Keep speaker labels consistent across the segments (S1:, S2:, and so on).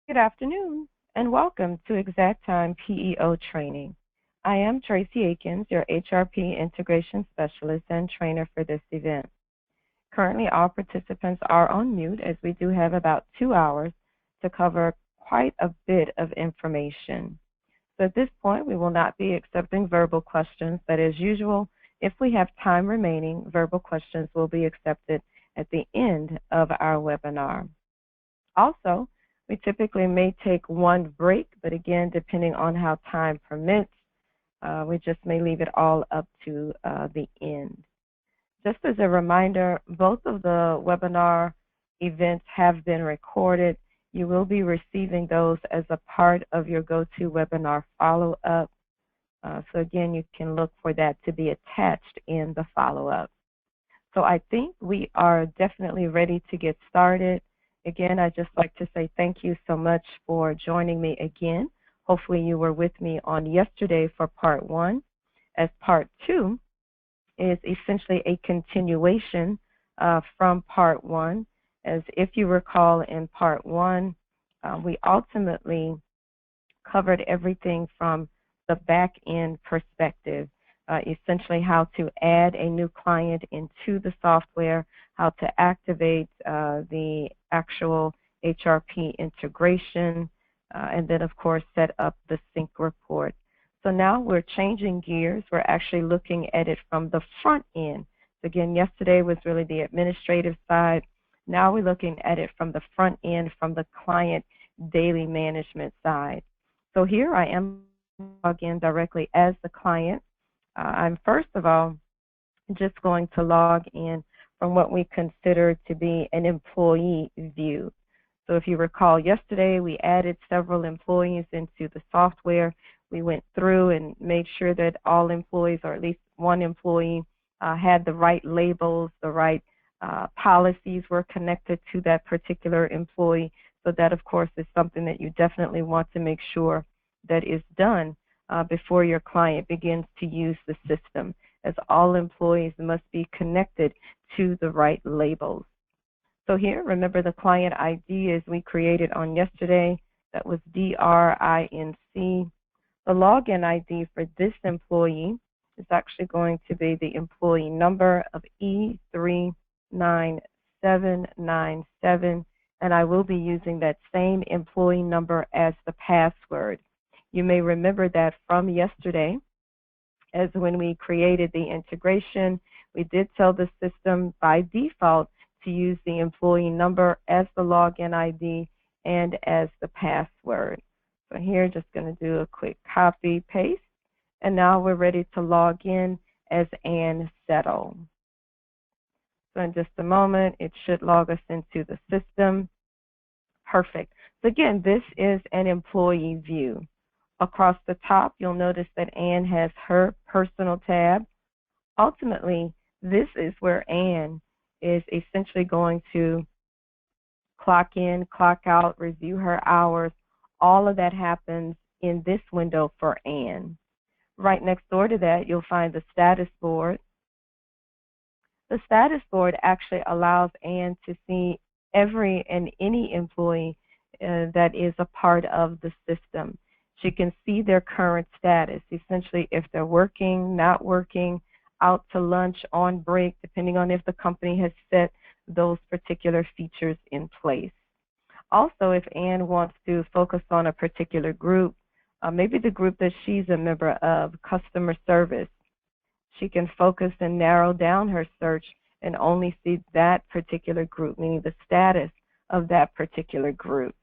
S1: Good afternoon, and welcome to XactTime PEO training. I am Tracy Akins, your HRP Integration Specialist and trainer for this event. Currently, all participants are on mute as we do have about 2 hours to cover quite a bit of information. So at this point, we will not be accepting verbal questions, but as usual, if we have time remaining, verbal questions will be accepted at the end of our webinar. Also, we typically may take one break, but again, depending on how time permits, we just may leave it all up to the end. Just as a reminder, both of the webinar events have been recorded. You will be receiving those as a part of your GoToWebinar follow-up. So again, you can look for that to be attached in the follow-up. So I think we are definitely ready to get started. Again, I'd just like to say thank you so much for joining me again. Hopefully you were with me on yesterday for part 1, as part 2 is essentially a continuation from part 1. As if you recall, in part 1, we ultimately covered everything from the back-end perspective, essentially how to add a new client into the software, how to activate the actual HRP integration, and then, of course, set up the sync report. So now we're changing gears. We're actually looking at it from the front end. So again, yesterday was really the administrative side. Now we're looking at it from the front end, from the client daily management side. So here I am log in directly as the client. I'm first of all just going to log in from what we consider to be an employee view. So if you recall, yesterday we added several employees into the software. We went through and made sure that all employees, or at least one employee, had the right labels, the right policies were connected to that particular employee. So that, of course, is something that you definitely want to make sure that is done before your client begins to use the system, as all employees must be connected to the right labels. So here, remember the client ID as we created on yesterday. That was DRINC. The login ID for this employee is actually going to be the employee number of E39797, and I will be using that same employee number as the password. You may remember that from yesterday, as when we created the integration, we did tell the system by default to use the employee number as the login ID and as the password. So here, just going to do a quick copy, paste, and now we're ready to log in as Ann Settle. So in just a moment, it should log us into the system. Perfect. So again, this is an employee view. Across the top, you'll notice that Ann has her personal tab. Ultimately, this is where Ann is essentially going to clock in, clock out, review her hours. All of that happens in this window for Ann. Right next door to that, you'll find the status board. The status board actually allows Ann to see every and any employee that is a part of the system. She can see their current status, essentially if they're working, not working, out to lunch, on break, depending on if the company has set those particular features in place. Also, if Ann wants to focus on a particular group, maybe the group that she's a member of, customer service, she can focus and narrow down her search and only see that particular group, meaning the status of that particular group.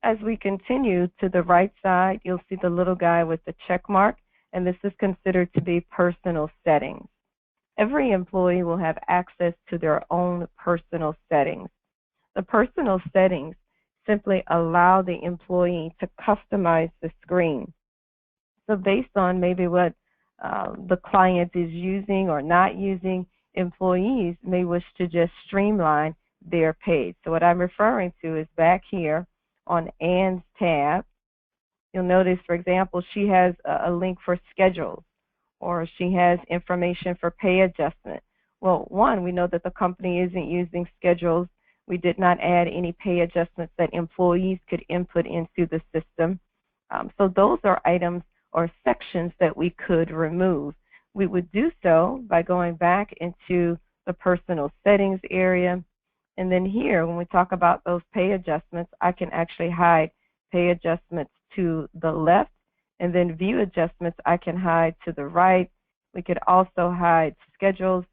S1: As we continue to the right side, you'll see the little guy with the check mark, and this is considered to be personal settings. Every employee will have access to their own personal settings. The personal settings simply allow the employee to customize the screen. So based on maybe what the client is using or not using, employees may wish to just streamline their page. So what I'm referring to is back here on Ann's tab. You'll notice, for example, she has a link for schedules, or she has information for pay adjustment. Well, one, we know that the company isn't using schedules. We did not add any pay adjustments that employees could input into the system. So those are items or sections that we could remove. We would do so by going back into the personal settings area. And then here, when we talk about those pay adjustments, I can actually hide pay adjustments to the left, and then view adjustments I can hide to the right. We could also hide schedules,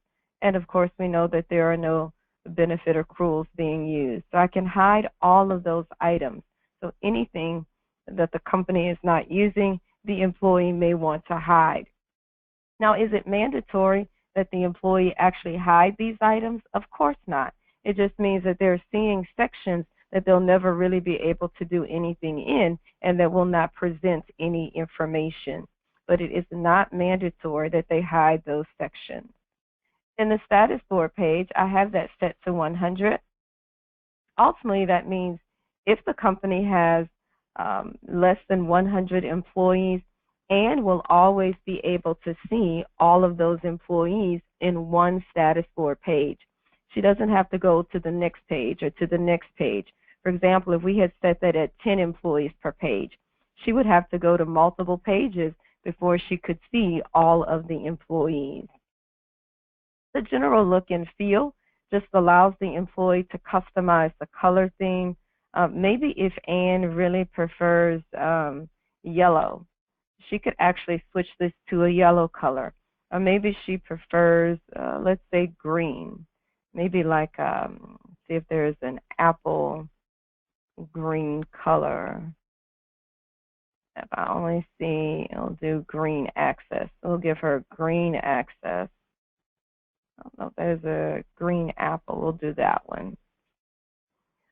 S1: and of course we know that there are no benefit accruals being used. So I can hide all of those items. So anything that the company is not using, the employee may want to hide. Now, is it mandatory that the employee actually hide these items? Of course not. It just means that they're seeing sections that they'll never really be able to do anything in, and that will not present any information. But it is not mandatory that they hide those sections. In the status board page, I have that set to 100. Ultimately, that means if the company has less than 100 employees, and will always be able to see all of those employees in one status board page. She doesn't have to go to the next page or to the next page. For example, if we had set that at 10 employees per page, she would have to go to multiple pages before she could see all of the employees. The general look and feel just allows the employee to customize the color theme. Maybe if Anne really prefers yellow, she could actually switch this to a yellow color. Or maybe she prefers, let's say, green. Maybe like, see if there's an apple green color. If I only see, it'll do green access. We'll give her green access. I don't know if there's a green apple. We'll do that one.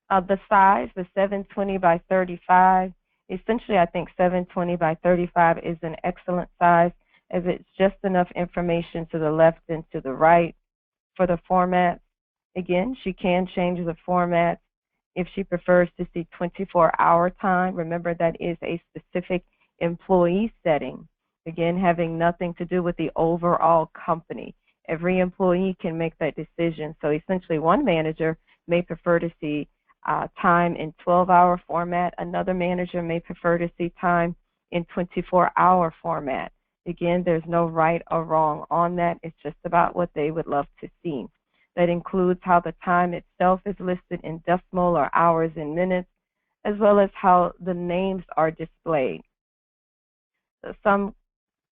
S1: The size, the 720 by 35. Essentially, I think 720 by 35 is an excellent size, as it's just enough information to the left and to the right. For the format, again, she can change the format if she prefers to see 24-hour time. Remember, that is a specific employee setting, again, having nothing to do with the overall company. Every employee can make that decision. So essentially, one manager may prefer to see time in 12-hour format. Another manager may prefer to see time in 24-hour format. Again, there's no right or wrong on that. It's just about what they would love to see. That includes how the time itself is listed in decimal or hours and minutes, as well as how the names are displayed. So some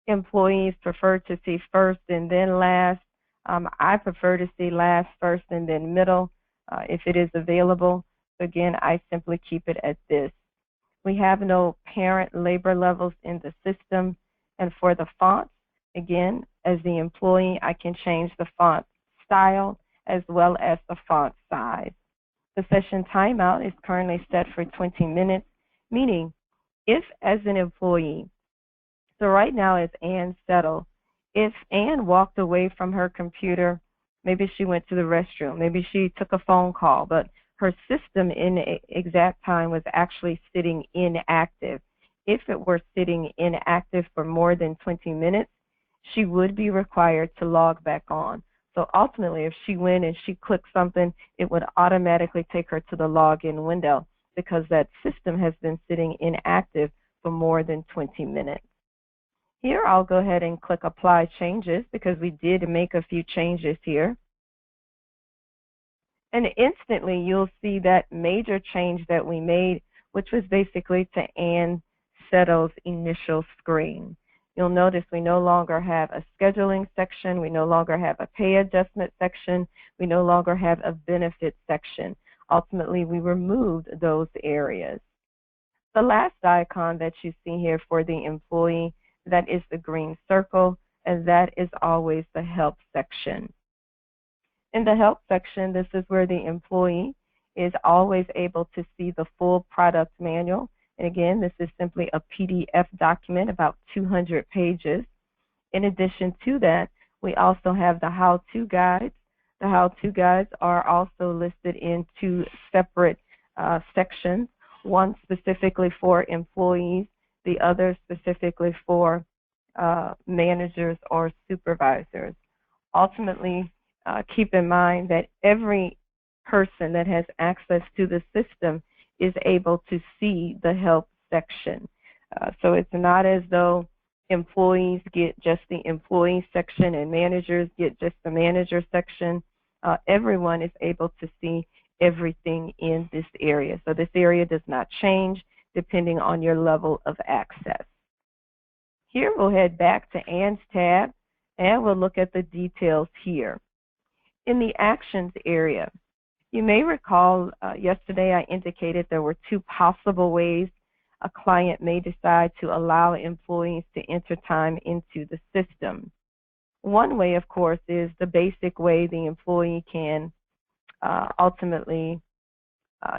S1: employees prefer to see first and then last. I prefer to see last, first, and then middle if it is available. Again, I simply keep it at this. We have no parent labor levels in the system. And for the fonts, again, as the employee, I can change the font style as well as the font size. The session timeout is currently set for 20 minutes, meaning if as an employee, so right now as Anne settled, if Anne walked away from her computer, maybe she went to the restroom, maybe she took a phone call, but her system in XactTime was actually sitting inactive. If it were sitting inactive for more than 20 minutes, she would be required to log back on. So ultimately, if she went and she clicked something, it would automatically take her to the login window because that system has been sitting inactive for more than 20 minutes. Here, I'll go ahead and click Apply Changes because we did make a few changes here. And instantly, you'll see that major change that we made, which was basically to Anne Settle's initial screen. You'll notice we no longer have a scheduling section. We no longer have a pay adjustment section. We no longer have a benefit section. Ultimately, we removed those areas. The last icon that you see here for the employee, that is the green circle, and that is always the help section. In the help section, this is where the employee is always able to see the full product manual. And again, this is simply a PDF document, about 200 pages. In addition to that, we also have the how-to guides. The how-to guides are also listed in two separate sections, one specifically for employees, the other specifically for managers or supervisors. Ultimately, keep in mind that every person that has access to the system is able to see the help section. So it's not as though employees get just the employee section and managers get just the manager section. Everyone is able to see everything in this area. So this area does not change depending on your level of access. Here we'll head back to Ann's tab and we'll look at the details here. In the actions area, you may recall yesterday I indicated there were two possible ways a client may decide to allow employees to enter time into the system. One way, of course, is the basic way the employee can ultimately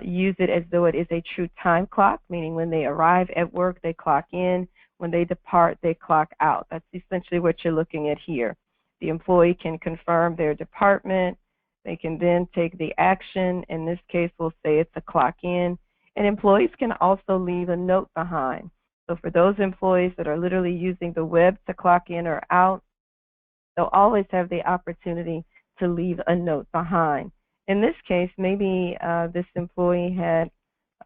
S1: use it as though it is a true time clock, meaning when they arrive at work, they clock in. When they depart, they clock out. That's essentially what you're looking at here. The employee can confirm their department. They can then take the action. In this case, we'll say it's a clock in. And employees can also leave a note behind. So for those employees that are literally using the web to clock in or out, they'll always have the opportunity to leave a note behind. In this case, maybe this employee had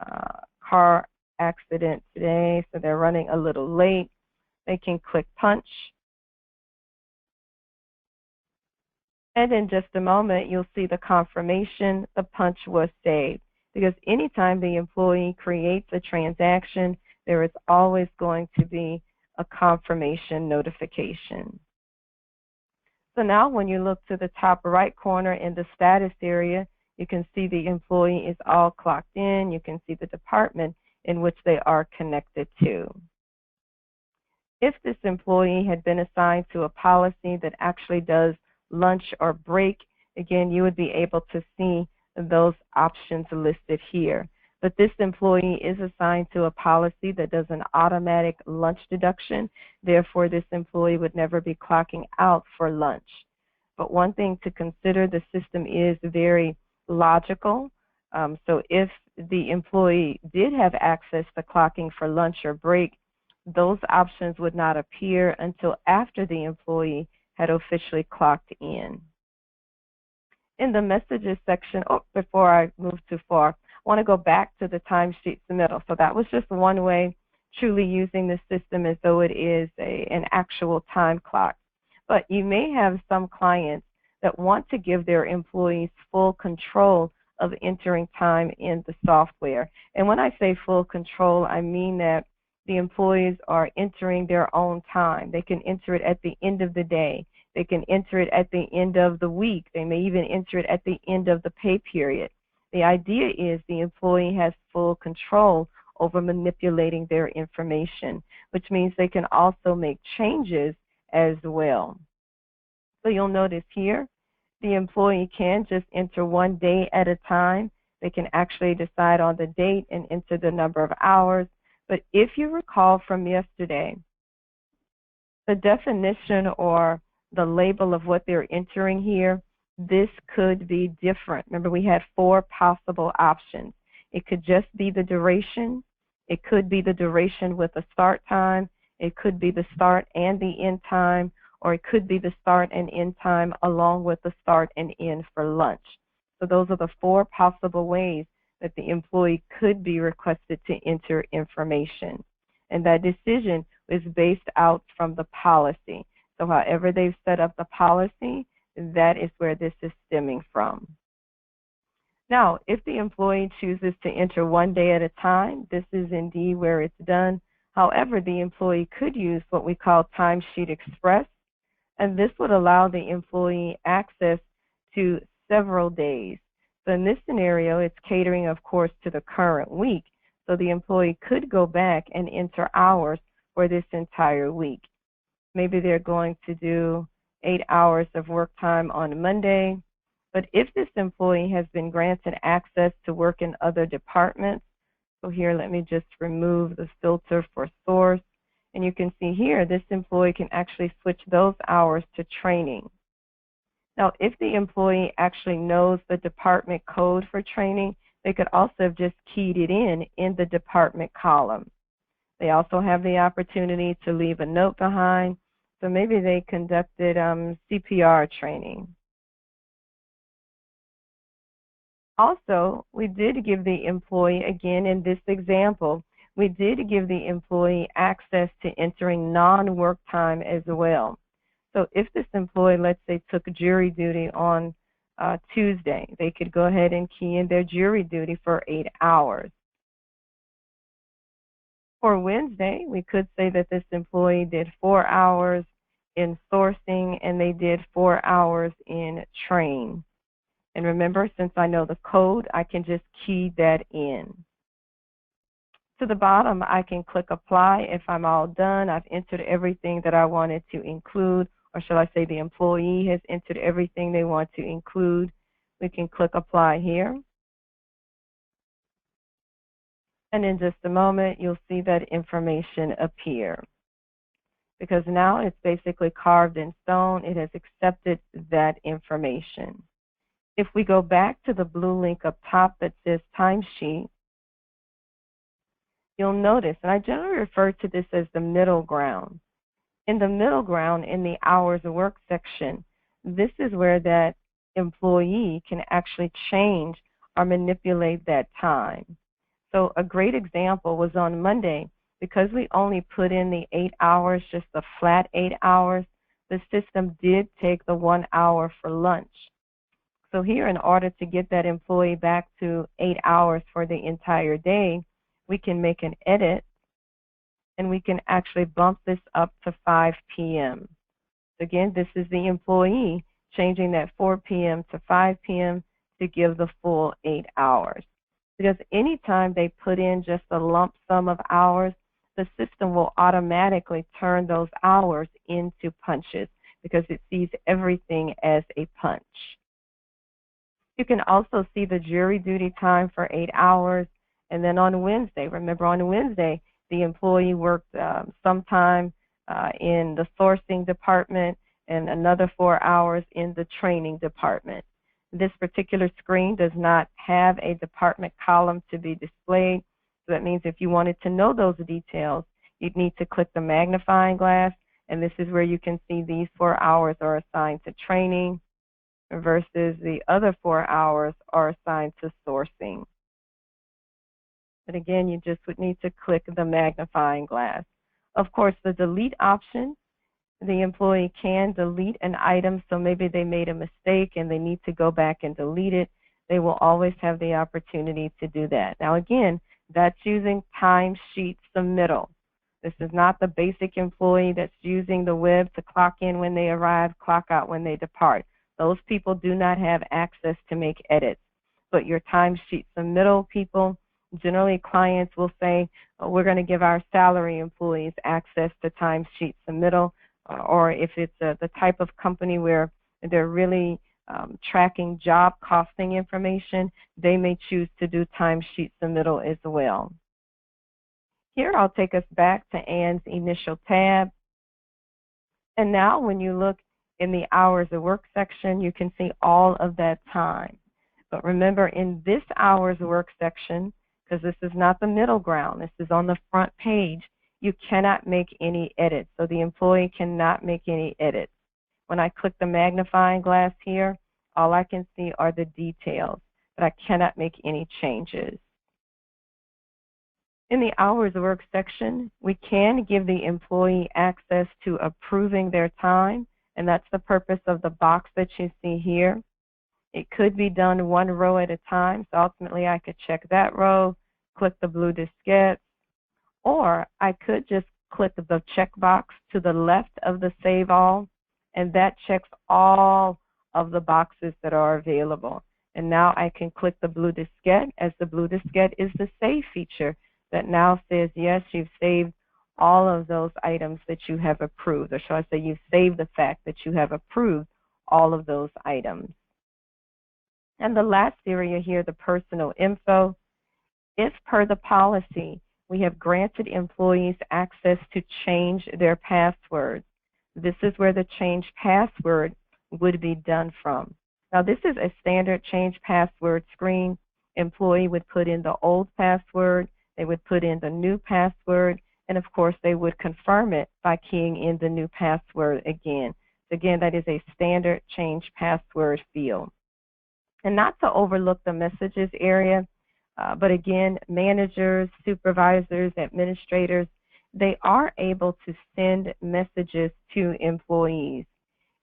S1: a car accident today, so they're running a little late. They can click punch. And in just a moment, you'll see the confirmation the punch was saved. Because anytime the employee creates a transaction, there is always going to be a confirmation notification. So now when you look to the top right corner in the status area, you can see the employee is all clocked in. You can see the department in which they are connected to. If this employee had been assigned to a policy that actually does lunch or break, again, you would be able to see those options listed here. But this employee is assigned to a policy that does an automatic lunch deduction. Therefore, this employee would never be clocking out for lunch. But one thing to consider, the system is very logical. So if the employee did have access to clocking for lunch or break, those options would not appear until after the employee had officially clocked in. In the messages section, before I move too far, I want to go back to the timesheet submittal. So that was just one way, truly using the system as though it is an actual time clock. But you may have some clients that want to give their employees full control of entering time in the software. And when I say full control, I mean that the employees are entering their own time. They can enter it at the end of the day. They can enter it at the end of the week. They may even enter it at the end of the pay period. The idea is the employee has full control over manipulating their information, which means they can also make changes as well. So you'll notice here, the employee can just enter one day at a time. They can actually decide on the date and enter the number of hours. But if you recall from yesterday, the definition or the label of what they're entering here, this could be different. Remember, we had 4 possible options. It could just be the duration. It could be the duration with a start time. It could be the start and the end time, or it could be the start and end time along with the start and end for lunch. So those are the 4 possible ways that the employee could be requested to enter information. And that decision is based out from the policy. So however they've set up the policy, that is where this is stemming from. Now, if the employee chooses to enter one day at a time, this is indeed where it's done. However, the employee could use what we call Timesheet Express, and this would allow the employee access to several days. So in this scenario, it's catering, of course, to the current week. So the employee could go back and enter hours for this entire week. Maybe they're going to do 8 hours of work time on Monday. But if this employee has been granted access to work in other departments, so here let me just remove the filter for source. And you can see here, this employee can actually switch those hours to training. Now, if the employee actually knows the department code for training, they could also have just keyed it in the department column. They also have the opportunity to leave a note behind. So maybe they conducted CPR training. Also, we did give the employee, again in this example, we did give the employee access to entering non-work time as well. So if this employee, let's say, took jury duty on Tuesday, they could go ahead and key in their jury duty for 8 hours. For Wednesday, we could say that this employee did 4 hours in sourcing and they did 4 hours in train. And remember, since I know the code, I can just key that in. To the bottom, I can click apply if I'm all done. I've entered everything that I wanted to include, or shall I say the employee has entered everything they want to include. We can click apply here. And in just a moment, you'll see that information appear. Because now it's basically carved in stone. It has accepted that information. If we go back to the blue link up top that says timesheet, you'll notice, and I generally refer to this as the middle ground. In the middle ground, in the hours of work section, this is where that employee can actually change or manipulate that time. So a great example was on Monday. Because we only put in the 8 hours, just the flat 8 hours, the system did take the 1 hour for lunch. So here, in order to get that employee back to 8 hours for the entire day, we can make an edit, and we can actually bump this up to 5 p.m. Again, this is the employee changing that 4 p.m. to 5 p.m. to give the full 8 hours. Because anytime they put in just a lump sum of hours, the system will automatically turn those hours into punches because it sees everything as a punch. You can also see the jury duty time for 8 hours. And then on Wednesday, remember on Wednesday, the employee worked sometime in the sourcing department and another 4 hours in the training department. This particular screen does not have a department column to be displayed. So that means if you wanted to know those details, you'd need to click the magnifying glass, and this is where you can see these 4 hours are assigned to training versus the other 4 hours are assigned to sourcing. But again, you just would need to click the magnifying glass. Of course, the delete option, the employee can delete an item, so maybe they made a mistake and they need to go back and delete it. They will always have the opportunity to do that. Now again, that's using timesheet submittal. This is not the basic employee that's using the web to clock in when they arrive, clock out when they depart. Those people do not have access to make edits. But your timesheet submittal people, generally clients will say, oh, we're going to give our salary employees access to timesheet submittal, or if it's the type of company where they're really tracking job costing information, they may choose to do timesheet submittal as well. Here, I'll take us back to Ann's initial tab. And now when you look in the hours of work section, you can see all of that time. But remember, in this hours of work section, because this is not the middle ground, this is on the front page, you cannot make any edits. So the employee cannot make any edits. When I click the magnifying glass here, all I can see are the details, but I cannot make any changes. In the hours of work section, we can give the employee access to approving their time, and that's the purpose of the box that you see here. It could be done one row at a time, so ultimately I could check that row, click the blue diskette, or I could just click the checkbox to the left of the Save All, and that checks all of the boxes that are available. And now I can click the blue diskette, as the blue diskette is the Save feature that now says, yes, you've saved all of those items that you have approved, or shall I say you've saved the fact that you have approved all of those items. And the last area here, the personal info, if per the policy, we have granted employees access to change their passwords. This is where the change password would be done from. Now, this is a standard change password screen. Employee would put in the old password, they would put in the new password, and of course, they would confirm it by keying in the new password again. Again, that is a standard change password field. And not to overlook the messages area, but again, managers, supervisors, administrators, they are able to send messages to employees.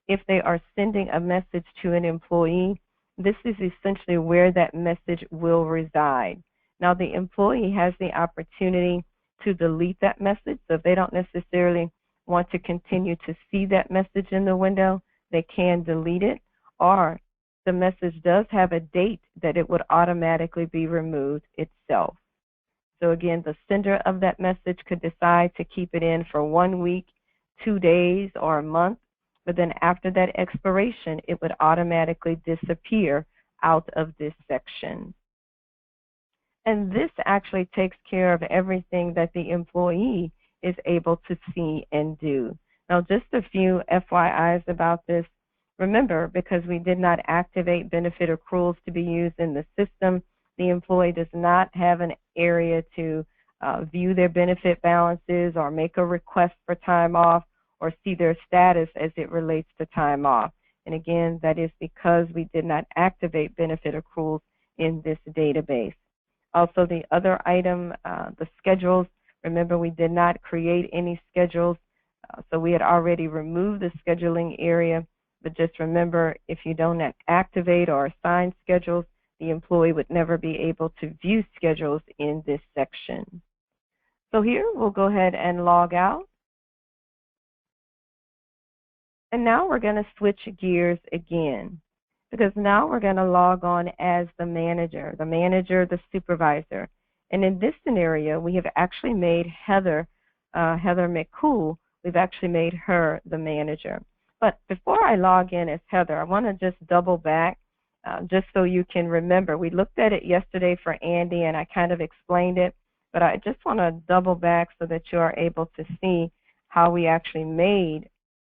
S1: If they are sending a message to an employee, this is essentially where that message will reside. Now, the employee has the opportunity to delete that message. So if they don't necessarily want to continue to see that message in the window, they can delete it. Or the message does have a date that it would automatically be removed itself. So again, the sender of that message could decide to keep it in for 1 week, 2 days, or a month, but then after that expiration, it would automatically disappear out of this section. And this actually takes care of everything that the employee is able to see and do. Now, just a few FYIs about this. Remember, because we did not activate benefit accruals to be used in the system, the employee does not have an area to view their benefit balances or make a request for time off or see their status as it relates to time off. And again, that is because we did not activate benefit accruals in this database. Also, the other item, the schedules, remember we did not create any schedules, so we had already removed the scheduling area, but just remember if you don't activate or assign schedules, the employee would never be able to view schedules in this section. So here we'll go ahead and log out. And now we're going to switch gears again, because now we're going to log on as the manager, the supervisor. And in this scenario, we have actually made Heather McCool, we've actually made her the manager. But before I log in as Heather, I want to just double back just so you can remember. We looked at it yesterday for Andy, and I kind of explained it, but I just want to double back so that you are able to see how we actually made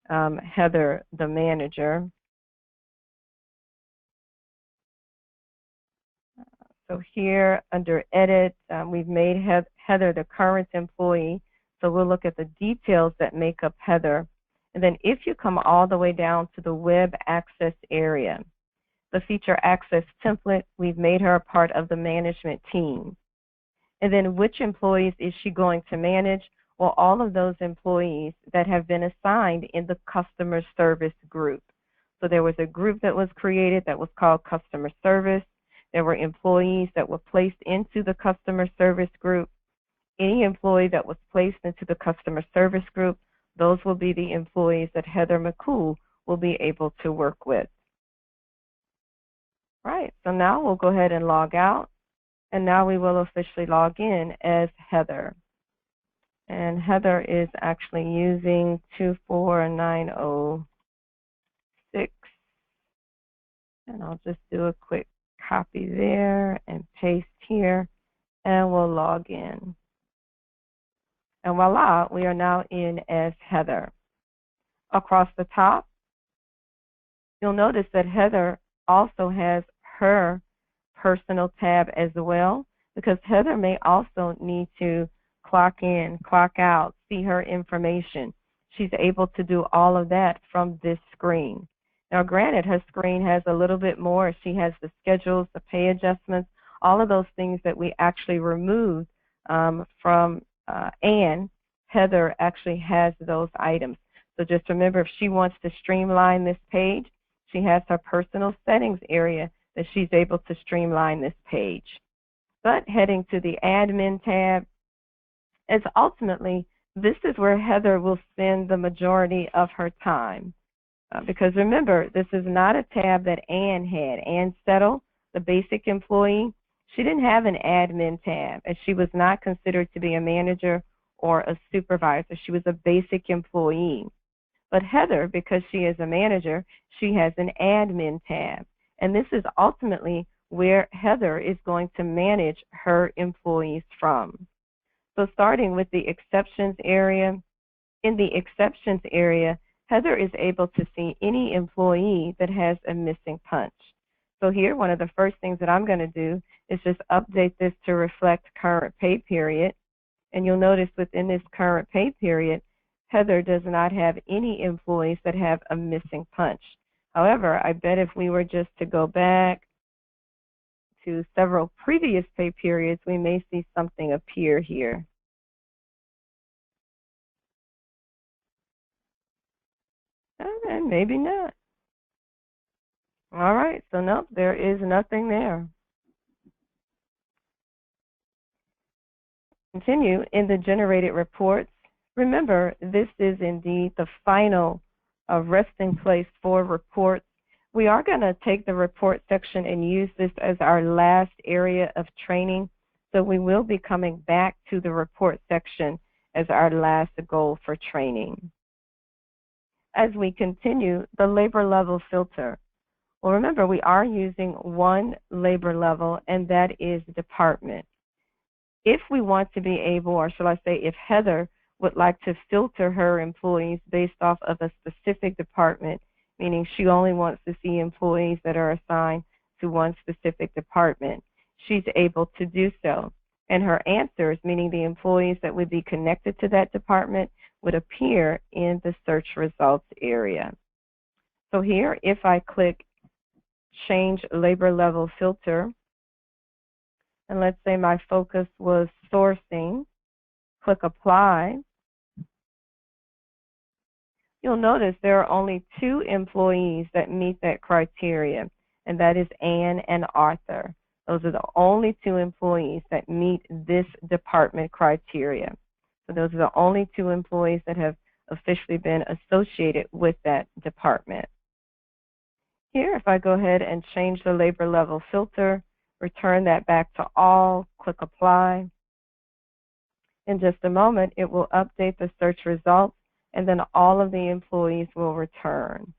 S1: Heather the manager. So here under Edit, we've made Heather the current employee. So we'll look at the details that make up Heather. And then if you come all the way down to the Web Access area, the Feature Access template, we've made her a part of the management team. And then which employees is she going to manage? Well, all of those employees that have been assigned in the customer service group. So there was a group that was created that was called customer service. There were employees that were placed into the customer service group. Any employee that was placed into the customer service group, those will be the employees that Heather McCool will be able to work with. Right, so now we'll go ahead and log out, and now we will officially log in as Heather. And Heather is actually using 24906, and I'll just do a quick copy there and paste here, and we'll log in. And voila, we are now in as Heather. Across the top, you'll notice that Heather also has her personal tab as well, because Heather may also need to clock in, clock out, see her information. She's able to do all of that from this screen. Now, granted, her screen has a little bit more. She has the schedules, the pay adjustments, all of those things that we actually removed from Ann. Heather actually has those items. So just remember, if she wants to streamline this page, she has her personal settings area that she's able to streamline this page. But heading to the admin tab, as ultimately, this is where Heather will spend the majority of her time. Because remember, this is not a tab that Ann had. Ann Settle, the basic employee, she didn't have an admin tab, as she was not considered to be a manager or a supervisor. She was a basic employee. But Heather, because she is a manager, she has an admin tab. And this is ultimately where Heather is going to manage her employees from. So starting with the exceptions area, in the exceptions area, Heather is able to see any employee that has a missing punch. So here, one of the first things that I'm going to do is just update this to reflect current pay period. And you'll notice within this current pay period, Heather does not have any employees that have a missing punch. However, I bet if we were just to go back to several previous pay periods, we may see something appear here. And maybe not. All right, so nope, there is nothing there. Continue in the generated reports. Remember, this is indeed the final resting place for reports. We are going to take the report section and use this as our last area of training. So we will be coming back to the report section as our last goal for training. As we continue, the labor level filter. Well, remember, we are using one labor level, and that is department. If we want to be able, or shall I say, if Heather would like to filter her employees based off of a specific department, meaning she only wants to see employees that are assigned to one specific department, she's able to do so. And her answers, meaning the employees that would be connected to that department, would appear in the search results area. So here, if I click Change Labor Level Filter, and let's say my focus was sourcing, click Apply, you'll notice there are only 2 employees that meet that criteria, and that is Ann and Arthur. Those are the only 2 employees that meet this department criteria. So those are the only 2 employees that have officially been associated with that department. Here, if I go ahead and change the labor level filter, return that back to all, click Apply. In just a moment, it will update the search results, and then all of the employees will return.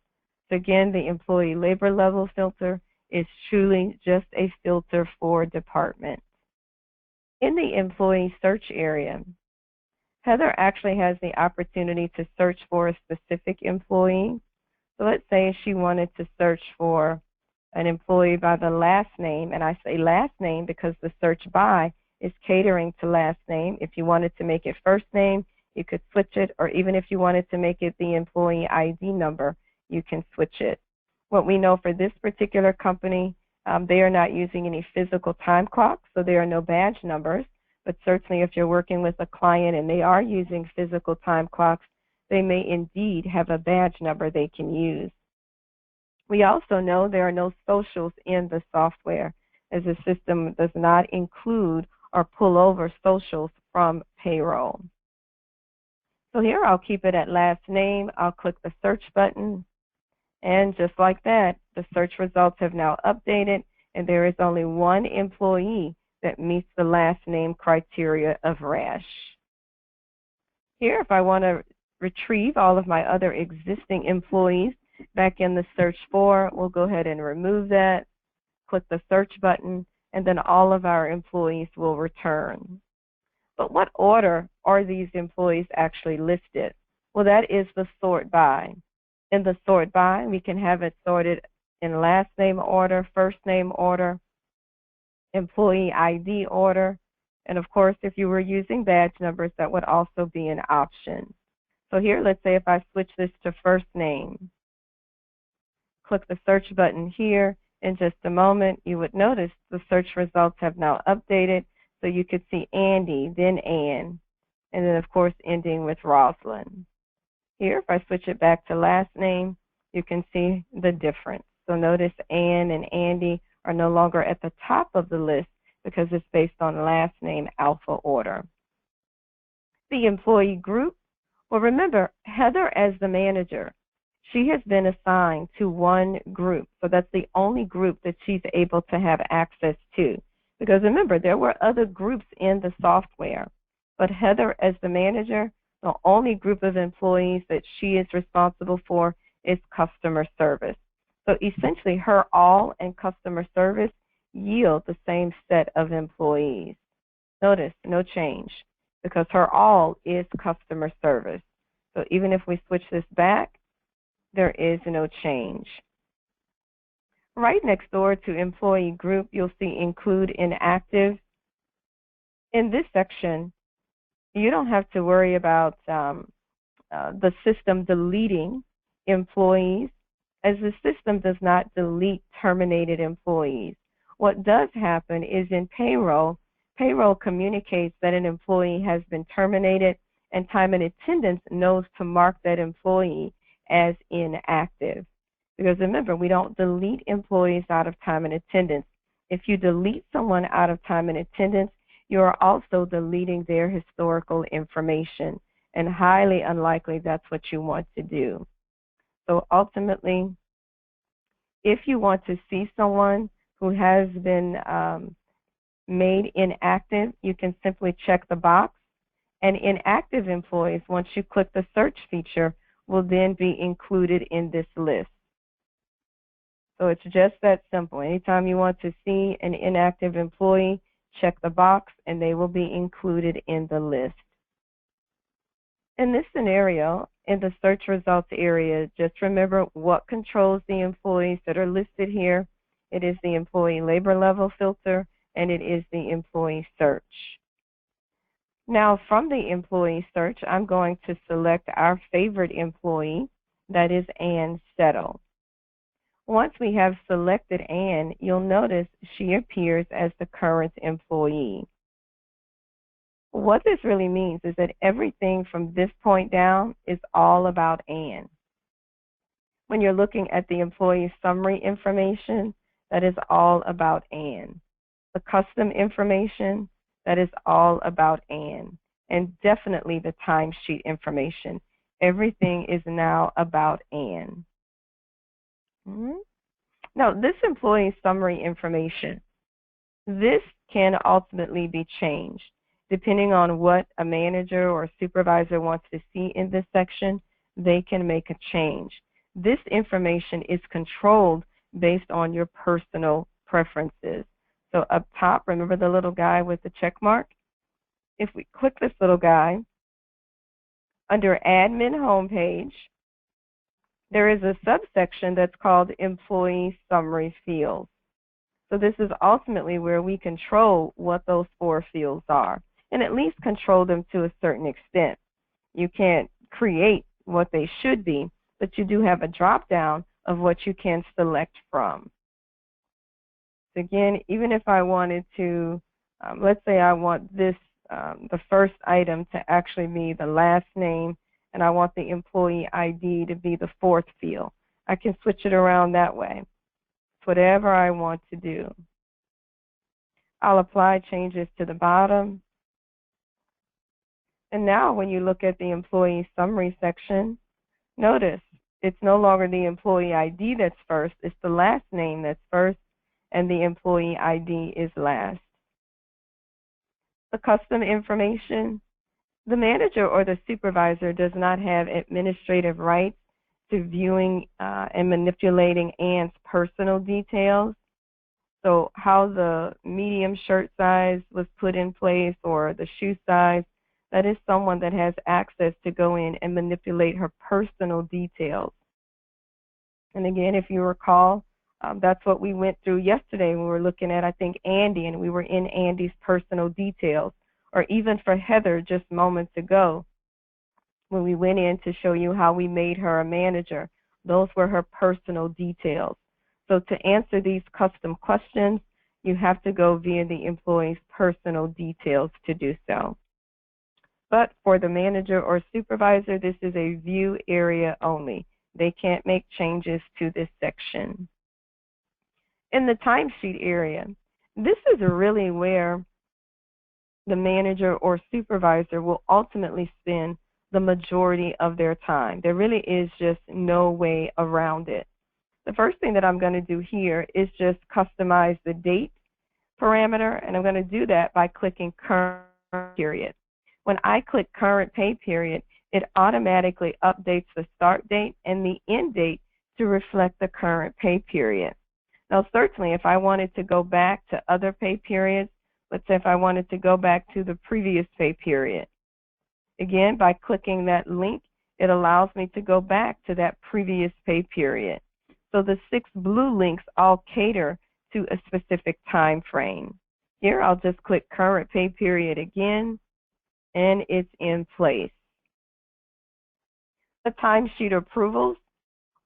S1: So again, the employee labor level filter is truly just a filter for department. In the employee search area, Heather actually has the opportunity to search for a specific employee. So let's say she wanted to search for an employee by the last name, and I say last name because the search by is catering to last name. If you wanted to make it first name, you could switch it, or even if you wanted to make it the employee ID number, you can switch it. What we know for this particular company, they are not using any physical time clocks, so there are no badge numbers, but certainly if you're working with a client and they are using physical time clocks, they may indeed have a badge number they can use. We also know there are no socials in the software, as the system does not include or pull over socials from payroll. So here I'll keep it at last name. I'll click the search button, and just like that, the search results have now updated, and there is only 1 employee that meets the last name criteria of Rash. Here, if I want to retrieve all of my other existing employees back in the search for, we'll go ahead and remove that, click the search button, and then all of our employees will return. But what order are these employees actually listed? Well, that is the sort by. In the sort by, we can have it sorted in last name order, first name order, employee ID order, and of course, if you were using badge numbers, that would also be an option. So here, let's say if I switch this to first name, click the search button here. In just a moment, you would notice the search results have now updated, so you could see Andy, then Ann, and then of course ending with Rosalind. Here, if I switch it back to last name, you can see the difference. So notice Ann and Andy are no longer at the top of the list because it's based on last name alpha order. The employee group, well, remember, Heather as the manager, she has been assigned to one group. So that's the only group that she's able to have access to. Because remember, there were other groups in the software. But Heather as the manager, the only group of employees that she is responsible for is customer service. So essentially, her all and customer service yield the same set of employees. Notice, no change, because her all is customer service. So even if we switch this back, there is no change. Right next door to employee group, you'll see include inactive. In this section, you don't have to worry about the system deleting employees, as the system does not delete terminated employees. What does happen is in payroll communicates that an employee has been terminated, and time and attendance knows to mark that employee as inactive. Because remember, we don't delete employees out of time and attendance. If you delete someone out of time and attendance, you are also deleting their historical information, and highly unlikely that's what you want to do. So ultimately, if you want to see someone who has been made inactive, you can simply check the box, and inactive employees, once you click the search feature, will then be included in this list. So it's just that simple. Anytime you want to see an inactive employee, check the box and they will be included in the list. In this scenario, in the search results area, just remember what controls the employees that are listed here. It is the employee labor level filter, and it is the employee search. Now, from the employee search, I'm going to select our favorite employee, that is Ann Settle. Once we have selected Ann, you'll notice she appears as the current employee. What this really means is that everything from this point down is all about Ann. When you're looking at the employee summary information, that is all about Ann. The custom information, that is all about Ann. And definitely the timesheet information. Everything is now about Ann. Now, this employee summary information, this can ultimately be changed. Depending on what a manager or supervisor wants to see in this section, they can make a change. This information is controlled based on your personal preferences. So up top, remember the little guy with the check mark? If we click this little guy, under Admin Homepage, there is a subsection that's called Employee Summary Fields. So this is ultimately where we control what those 4 fields are, and at least control them to a certain extent. You can't create what they should be, but you do have a drop-down of what you can select from. So again, even if I wanted to, let's say I want this, the first item to actually be the last name, and I want the employee ID to be the 4th field. I can switch it around that way. It's whatever I want to do. I'll apply changes to the bottom. And now when you look at the employee summary section, notice it's no longer the employee ID that's first, it's the last name that's first, and the employee ID is last. The custom information, the manager or the supervisor does not have administrative rights to viewing and manipulating Ann's personal details. So how the medium shirt size was put in place or the shoe size, that is someone that has access to go in and manipulate her personal details. And again, if you recall, that's what we went through yesterday when we were looking at, I think, Andy, and we were in Andy's personal details. Or even for Heather just moments ago, when we went in to show you how we made her a manager. Those were her personal details. So to answer these custom questions, you have to go via the employee's personal details to do so. But for the manager or supervisor, this is a view area only. They can't make changes to this section. In the timesheet area, this is really where the manager or supervisor will ultimately spend the majority of their time. There really is just no way around it. The first thing that I'm going to do here is just customize the date parameter, and I'm going to do that by clicking current period. When I click current pay period, it automatically updates the start date and the end date to reflect the current pay period. Now, certainly, if I wanted to go back to other pay periods, let's say if I wanted to go back to the previous pay period, again, by clicking that link, it allows me to go back to that previous pay period. So the 6 blue links all cater to a specific time frame. Here, I'll just click current pay period again, and it's in place. The timesheet approvals,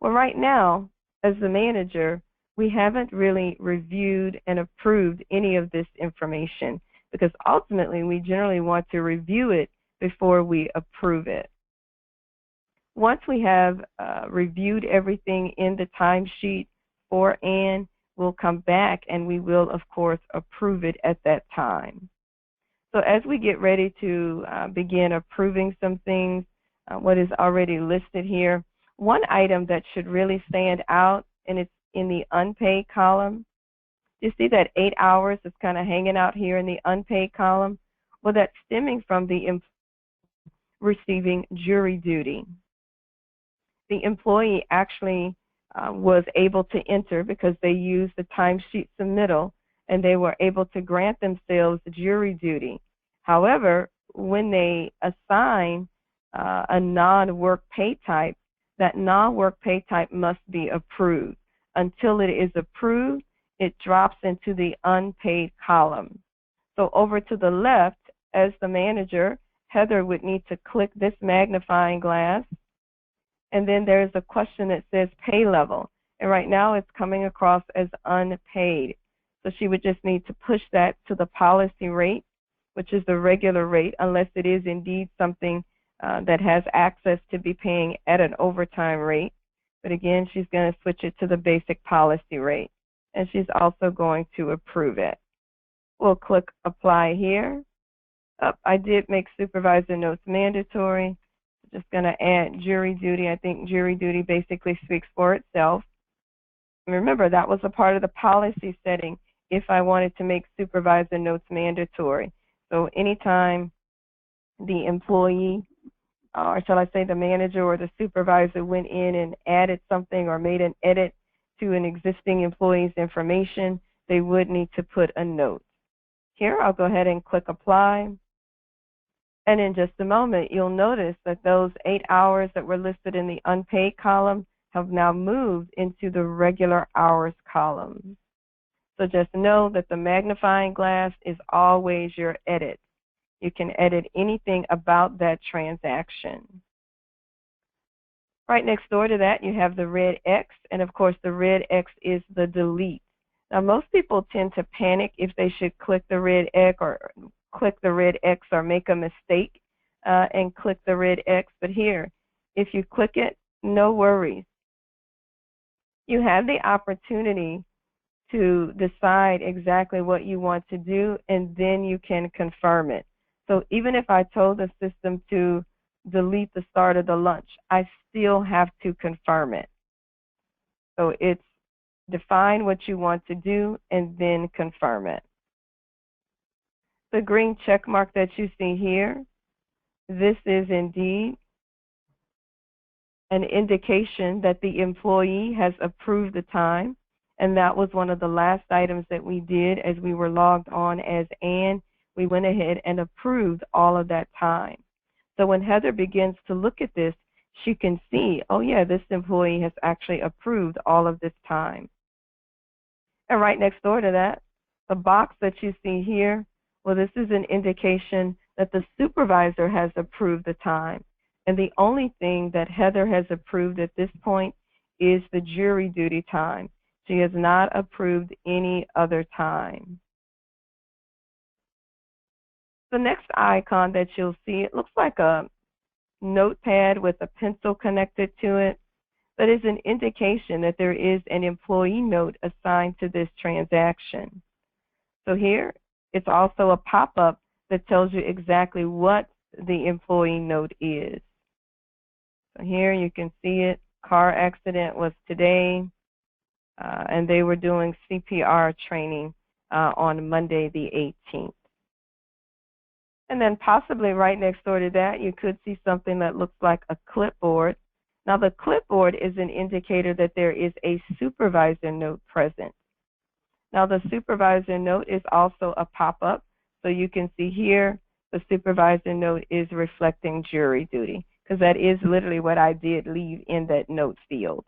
S1: well, right now, as the manager, we haven't really reviewed and approved any of this information, because ultimately we generally want to review it before we approve it. Once we have reviewed everything in the timesheet for Ann, we'll come back and we will, of course, approve it at that time. So as we get ready to begin approving some things, what is already listed here, one item that should really stand out, and it's in the unpaid column. You see that 8 hours is kind of hanging out here in the unpaid column? Well, that's stemming from the receiving jury duty. The employee actually was able to enter because they used the timesheet submittal, and they were able to grant themselves jury duty. However, when they assign a non-work pay type, that non-work pay type must be approved. Until it is approved, it drops into the unpaid column. So over to the left, as the manager, Heather would need to click this magnifying glass, and then there's a question that says pay level. And right now it's coming across as unpaid. So she would just need to push that to the policy rate, which is the regular rate, unless it is indeed something that has access to be paying at an overtime rate. But again, she's going to switch it to the basic policy rate. And she's also going to approve it. We'll click apply here. I did make supervisor notes mandatory. Just going to add jury duty. I think jury duty basically speaks for itself. And remember, that was a part of the policy setting if I wanted to make supervisor notes mandatory. So anytime the employee, or shall I say the manager or the supervisor, went in and added something or made an edit to an existing employee's information, they would need to put a note. Here, I'll go ahead and click apply. And in just a moment, you'll notice that those 8 hours that were listed in the unpaid column have now moved into the regular hours column. So just know that the magnifying glass is always your edit. You can edit anything about that transaction. Right next door to that, you have the red X, and of course the red X is the delete. Now most people tend to panic if they should click the red X or make a mistake and click the red X, but here, if you click it, no worries. You have the opportunity to decide exactly what you want to do, and then you can confirm it. So even if I told the system to delete the start of the lunch, I still have to confirm it. So it's define what you want to do and then confirm it. The green check mark that you see here, this is indeed an indication that the employee has approved the time, and that was one of the last items that we did as we were logged on as Ann. We went ahead and approved all of that time. So when Heather begins to look at this, she can see, oh yeah, this employee has actually approved all of this time. And right next door to that, the box that you see here, well, this is an indication that the supervisor has approved the time. And the only thing that Heather has approved at this point is the jury duty time. She has not approved any other time. The next icon that you'll see, it looks like a notepad with a pencil connected to it. That is an indication that there is an employee note assigned to this transaction. So here, it's also a pop-up that tells you exactly what the employee note is. So here you can see it. Car accident was today, and they were doing CPR training on Monday the 18th. And then possibly right next door to that, you could see something that looks like a clipboard. Now the clipboard is an indicator that there is a supervisor note present. Now the supervisor note is also a pop-up, so you can see here the supervisor note is reflecting jury duty, because that is literally what I did leave in that note field.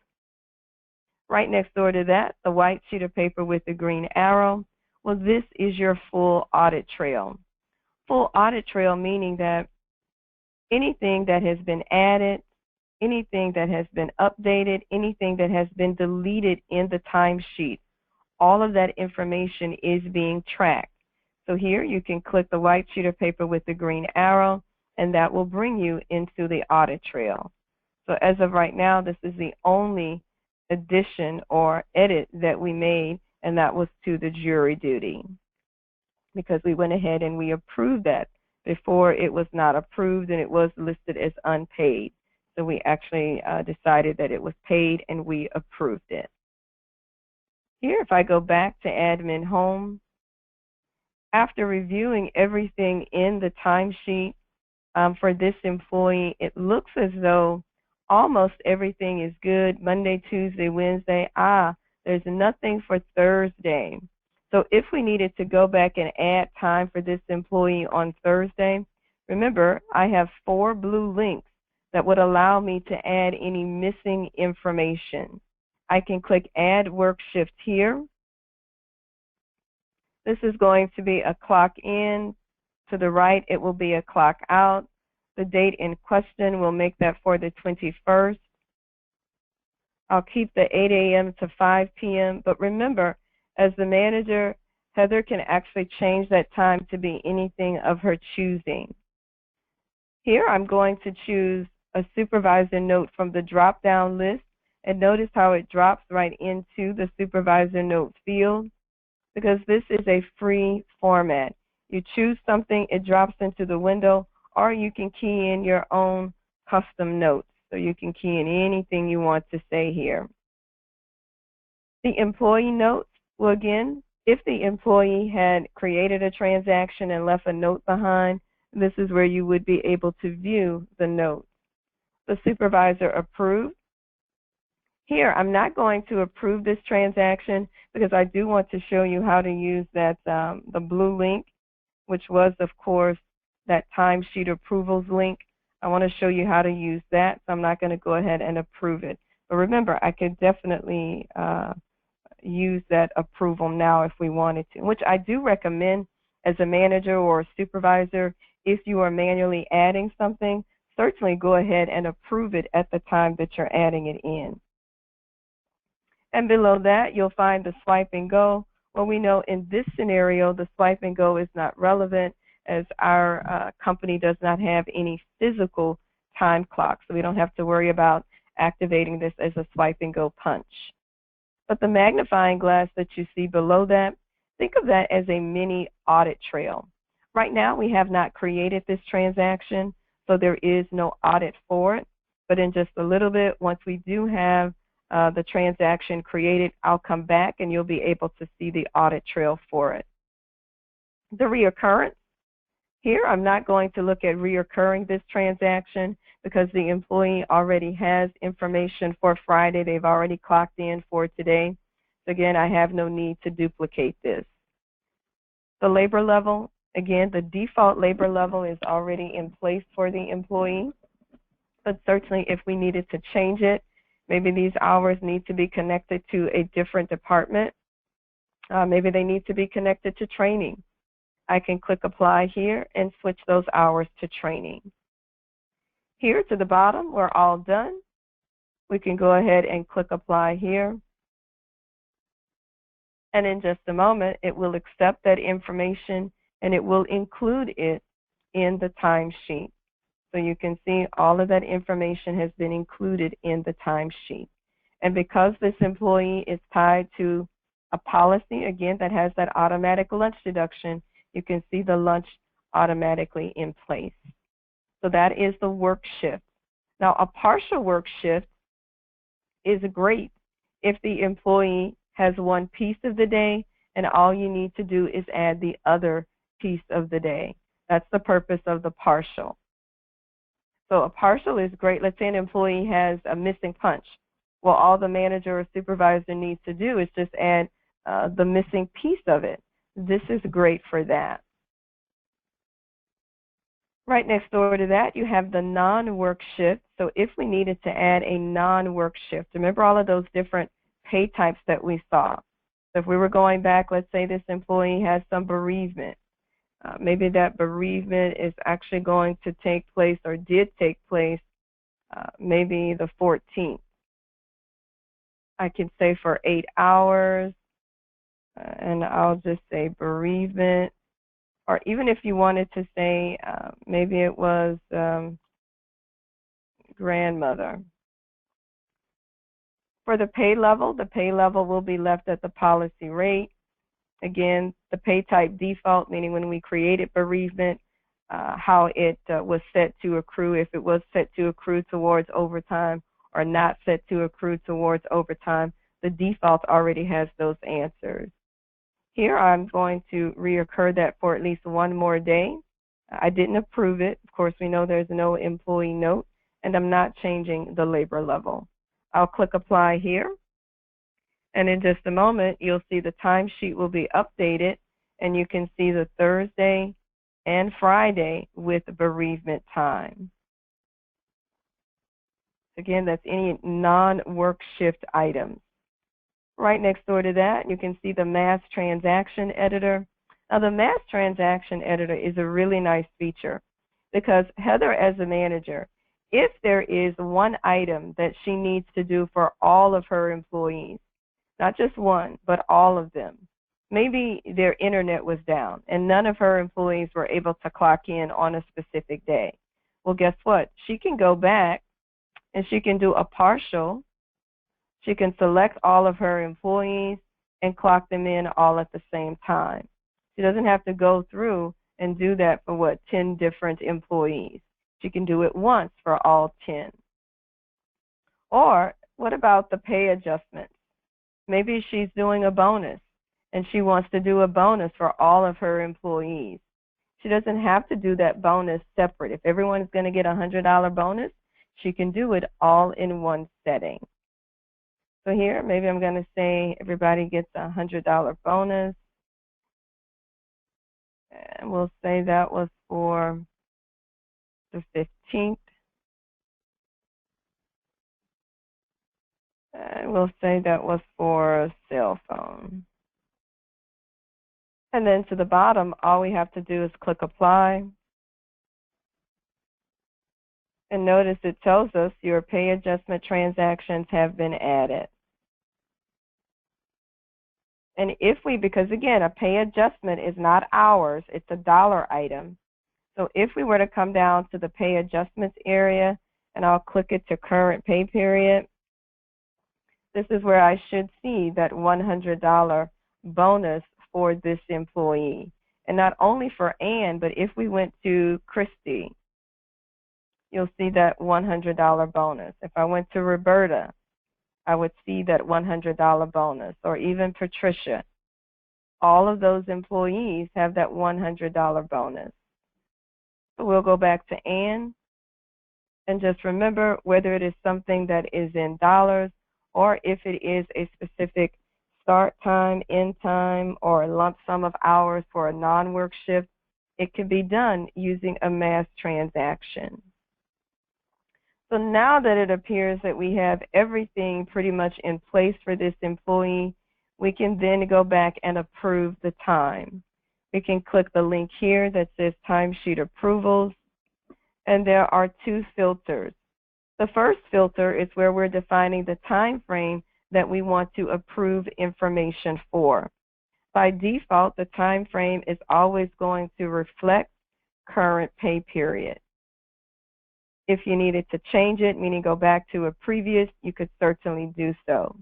S1: Right next door to that, the white sheet of paper with the green arrow, well, this is your full audit trail. Full audit trail meaning that anything that has been added, anything that has been updated, anything that has been deleted in the timesheet. All of that information is being tracked. So here you can click the white sheet of paper with the green arrow, and that will bring you into the audit trail. So as of right now, this is the only addition or edit that we made, and that was to the jury duty, because we went ahead and we approved that. Before, it was not approved and it was listed as unpaid. So we actually decided that it was paid and we approved it. Here, if I go back to Admin Home, after reviewing everything in the timesheet for this employee, it looks as though almost everything is good. Monday, Tuesday, Wednesday. There's nothing for Thursday. So if we needed to go back and add time for this employee on Thursday, remember, I have 4 blue links that would allow me to add any missing information. I can click Add Work Shift here. This is going to be a clock in. To the right, it will be a clock out. The date in question, we'll make that for the 21st. I'll keep the 8 a.m. to 5 p.m. But remember, as the manager, Heather can actually change that time to be anything of her choosing. Here I'm going to choose a supervisor note from the drop-down list, and notice how it drops right into the supervisor note field, because this is a free format. You choose something, it drops into the window, or you can key in your own custom notes. So you can key in anything you want to say here. The employee notes, well, again, if the employee had created a transaction and left a note behind, this is where you would be able to view the notes. The supervisor approved. Here, I'm not going to approve this transaction because I do want to show you how to use that the blue link, which was, of course, that timesheet approvals link. I want to show you how to use that, so I'm not going to go ahead and approve it. But remember, I could definitely use that approval now if we wanted to, which I do recommend as a manager or a supervisor. If you are manually adding something, certainly go ahead and approve it at the time that you're adding it in. And below that, you'll find the swipe and go. Well, we know in this scenario, the swipe and go is not relevant, as our company does not have any physical time clock, so we don't have to worry about activating this as a swipe and go punch. But the magnifying glass that you see below that, think of that as a mini audit trail. Right now, we have not created this transaction, so there is no audit for it. But in just a little bit, once we do have the transaction created, I'll come back and you'll be able to see the audit trail for it. The reoccurrence. Here, I'm not going to look at reoccurring this transaction because the employee already has information for Friday. They've already clocked in for today. So again, I have no need to duplicate this. The labor level, again, the default labor level is already in place for the employee. But certainly if we needed to change it, maybe these hours need to be connected to a different department. Maybe they need to be connected to training. I can click apply here and switch those hours to training. Here to the bottom, we're all done. We can go ahead and click apply here. And in just a moment, it will accept that information and it will include it in the timesheet. So you can see all of that information has been included in the timesheet. And because this employee is tied to a policy, again, that has that automatic lunch deduction, you can see the lunch automatically in place. So that is the work shift. Now, a partial work shift is great if the employee has one piece of the day and all you need to do is add the other piece of the day. That's the purpose of the partial. So a partial is great. Let's say an employee has a missing punch. Well, all the manager or supervisor needs to do is just add the missing piece of it. This is great for that. Right next door to that, you have the non-work shift. So if we needed to add a non-work shift, remember all of those different pay types that we saw. So if we were going back, let's say this employee has some bereavement. Maybe that bereavement is actually going to take place or did take place maybe the 14th. I can say for 8 hours, and I'll just say bereavement. Or even if you wanted to say maybe it was grandmother. For the pay level will be left at the policy rate. Again, the pay type default, meaning when we created bereavement, how it was set to accrue, if it was set to accrue towards overtime or not set to accrue towards overtime. The default already has those answers. Here I'm going to reoccur that for at least one more day. I didn't approve it. Of course, we know there's no employee note, and I'm not changing the labor level. I'll click apply here, and in just a moment you'll see the timesheet will be updated, and you can see the Thursday and Friday with bereavement time. Again, that's any non-work shift items. Right next door to that, you can see the mass transaction editor. Now, the mass transaction editor is a really nice feature because Heather, as a manager, if there is one item that she needs to do for all of her employees, not just one, but all of them, maybe their internet was down and none of her employees were able to clock in on a specific day. Well, guess what? She can go back and she can do a partial. She can select all of her employees and clock them in all at the same time. She doesn't have to go through and do that for 10 different employees. She can do it once for all 10. Or what about the pay adjustments? Maybe she's doing a bonus and she wants to do a bonus for all of her employees. She doesn't have to do that bonus separate. If everyone's going to get a $100 bonus, she can do it all in one setting. So here, maybe I'm going to say everybody gets a $100 bonus. And we'll say that was for the 15th. And we'll say that was for a cell phone. And then to the bottom, all we have to do is click apply. And notice it tells us your pay adjustment transactions have been added. And if we, because again, a pay adjustment is not hours, it's a dollar item. So if we were to come down to the pay adjustments area, and I'll click it to current pay period, this is where I should see that $100 bonus for this employee. And not only for Ann, but if we went to Christy, you'll see that $100 bonus. If I went to Roberta, I would see that $100 bonus, or even Patricia. All of those employees have that $100 bonus. So we'll go back to Ann, and just remember whether it is something that is in dollars or if it is a specific start time, end time, or a lump sum of hours for a non-work shift, it can be done using a mass transaction. So now that it appears that we have everything pretty much in place for this employee, we can then go back and approve the time. We can click the link here that says timesheet approvals, and there are two filters. The first filter is where we're defining the time frame that we want to approve information for. By default, the time frame is always going to reflect current pay period. If you needed to change it, meaning go back to a previous, you could certainly do so.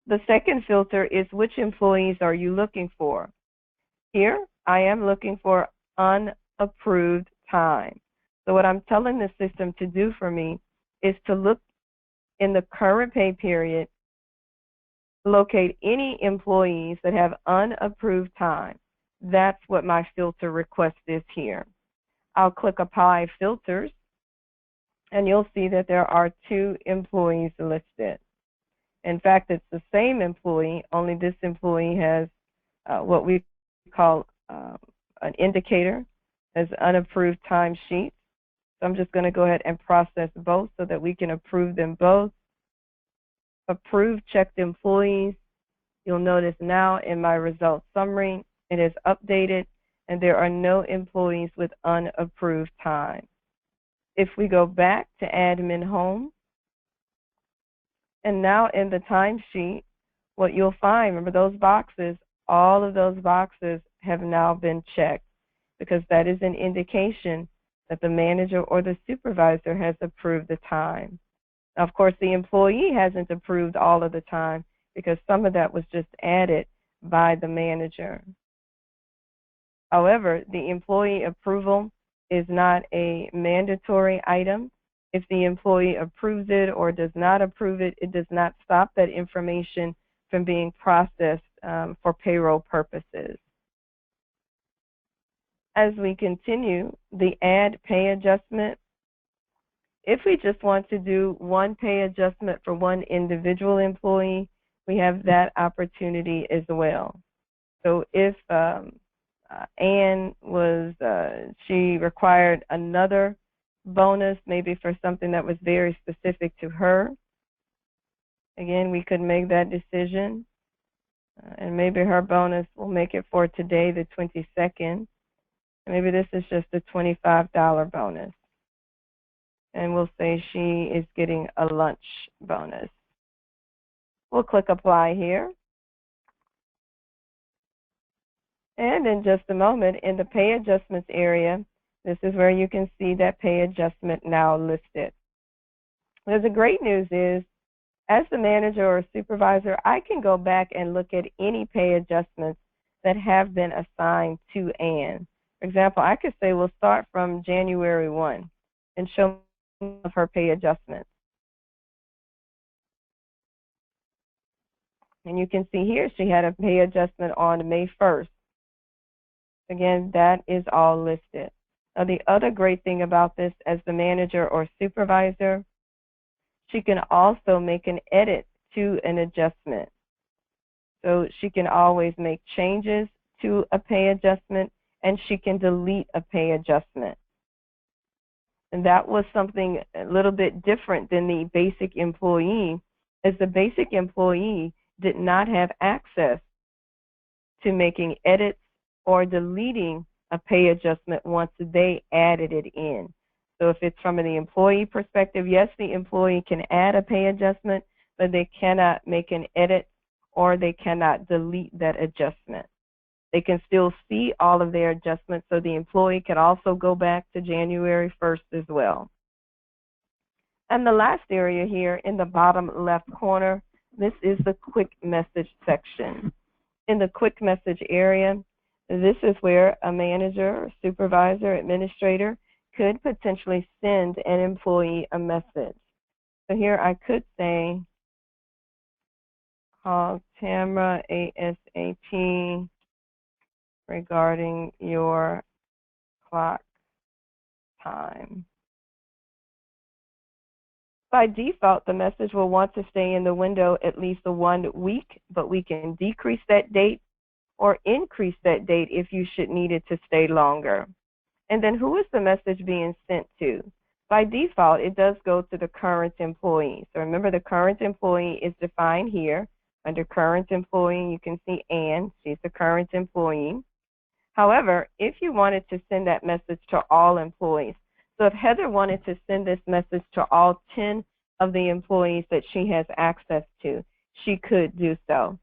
S1: The second filter is which employees are you looking for? Here, I am looking for unapproved time. So what I'm telling the system to do for me is to look in the current pay period, locate any employees that have unapproved time. That's what my filter request is here. I'll click Apply Filters, and you'll see that there are two employees listed. In fact, it's the same employee, only this employee has what we call an indicator as unapproved timesheets. So I'm just going to go ahead and process both so that we can approve them both. Approved checked employees. You'll notice now in my results summary, it is updated, and there are no employees with unapproved time. If we go back to Admin Home, and now in the timesheet, what you'll find, remember those boxes, all of those boxes have now been checked because that is an indication that the manager or the supervisor has approved the time. Now, of course, the employee hasn't approved all of the time because some of that was just added by the manager. However, the employee approval is not a mandatory item. If the employee approves it or does not approve it, it does not stop that information from being processed for payroll purposes. As we continue, the add pay adjustment, if we just want to do one pay adjustment for one individual employee, we have that opportunity as well. So if Ann was, she required another bonus, maybe for something that was very specific to her, again, we could make that decision. And maybe her bonus will make it for today, the 22nd. Maybe this is just a $25 bonus. And we'll say she is getting a lunch bonus. We'll click apply here. And in just a moment, in the pay adjustments area, this is where you can see that pay adjustment now listed. Now, the great news is, as the manager or supervisor, I can go back and look at any pay adjustments that have been assigned to Ann. For example, I could say we'll start from January 1 and show her pay adjustments. And you can see here she had a pay adjustment on May 1st. Again, that is all listed. Now, the other great thing about this, as the manager or supervisor, she can also make an edit to an adjustment. So she can always make changes to a pay adjustment, and she can delete a pay adjustment. And that was something a little bit different than the basic employee, as the basic employee did not have access to making edits or deleting a pay adjustment once they added it in. So if it's from the employee perspective, yes, the employee can add a pay adjustment, but they cannot make an edit or they cannot delete that adjustment. They can still see all of their adjustments, so the employee can also go back to January 1st as well. And the last area here in the bottom left corner, this is the quick message section. In the quick message area, this is where a manager, supervisor, administrator could potentially send an employee a message. So here I could say, call Tamara ASAP regarding your clock time. By default, the message will want to stay in the window at least 1 week, but we can decrease that date or increase that date if you should need it to stay longer. And then who is the message being sent to? By default, it does go to the current employee. So remember, the current employee is defined here. Under current employee, you can see Ann. She's the current employee. However, if you wanted to send that message to all employees, so if Heather wanted to send this message to all 10 of the employees that she has access to, she could do so.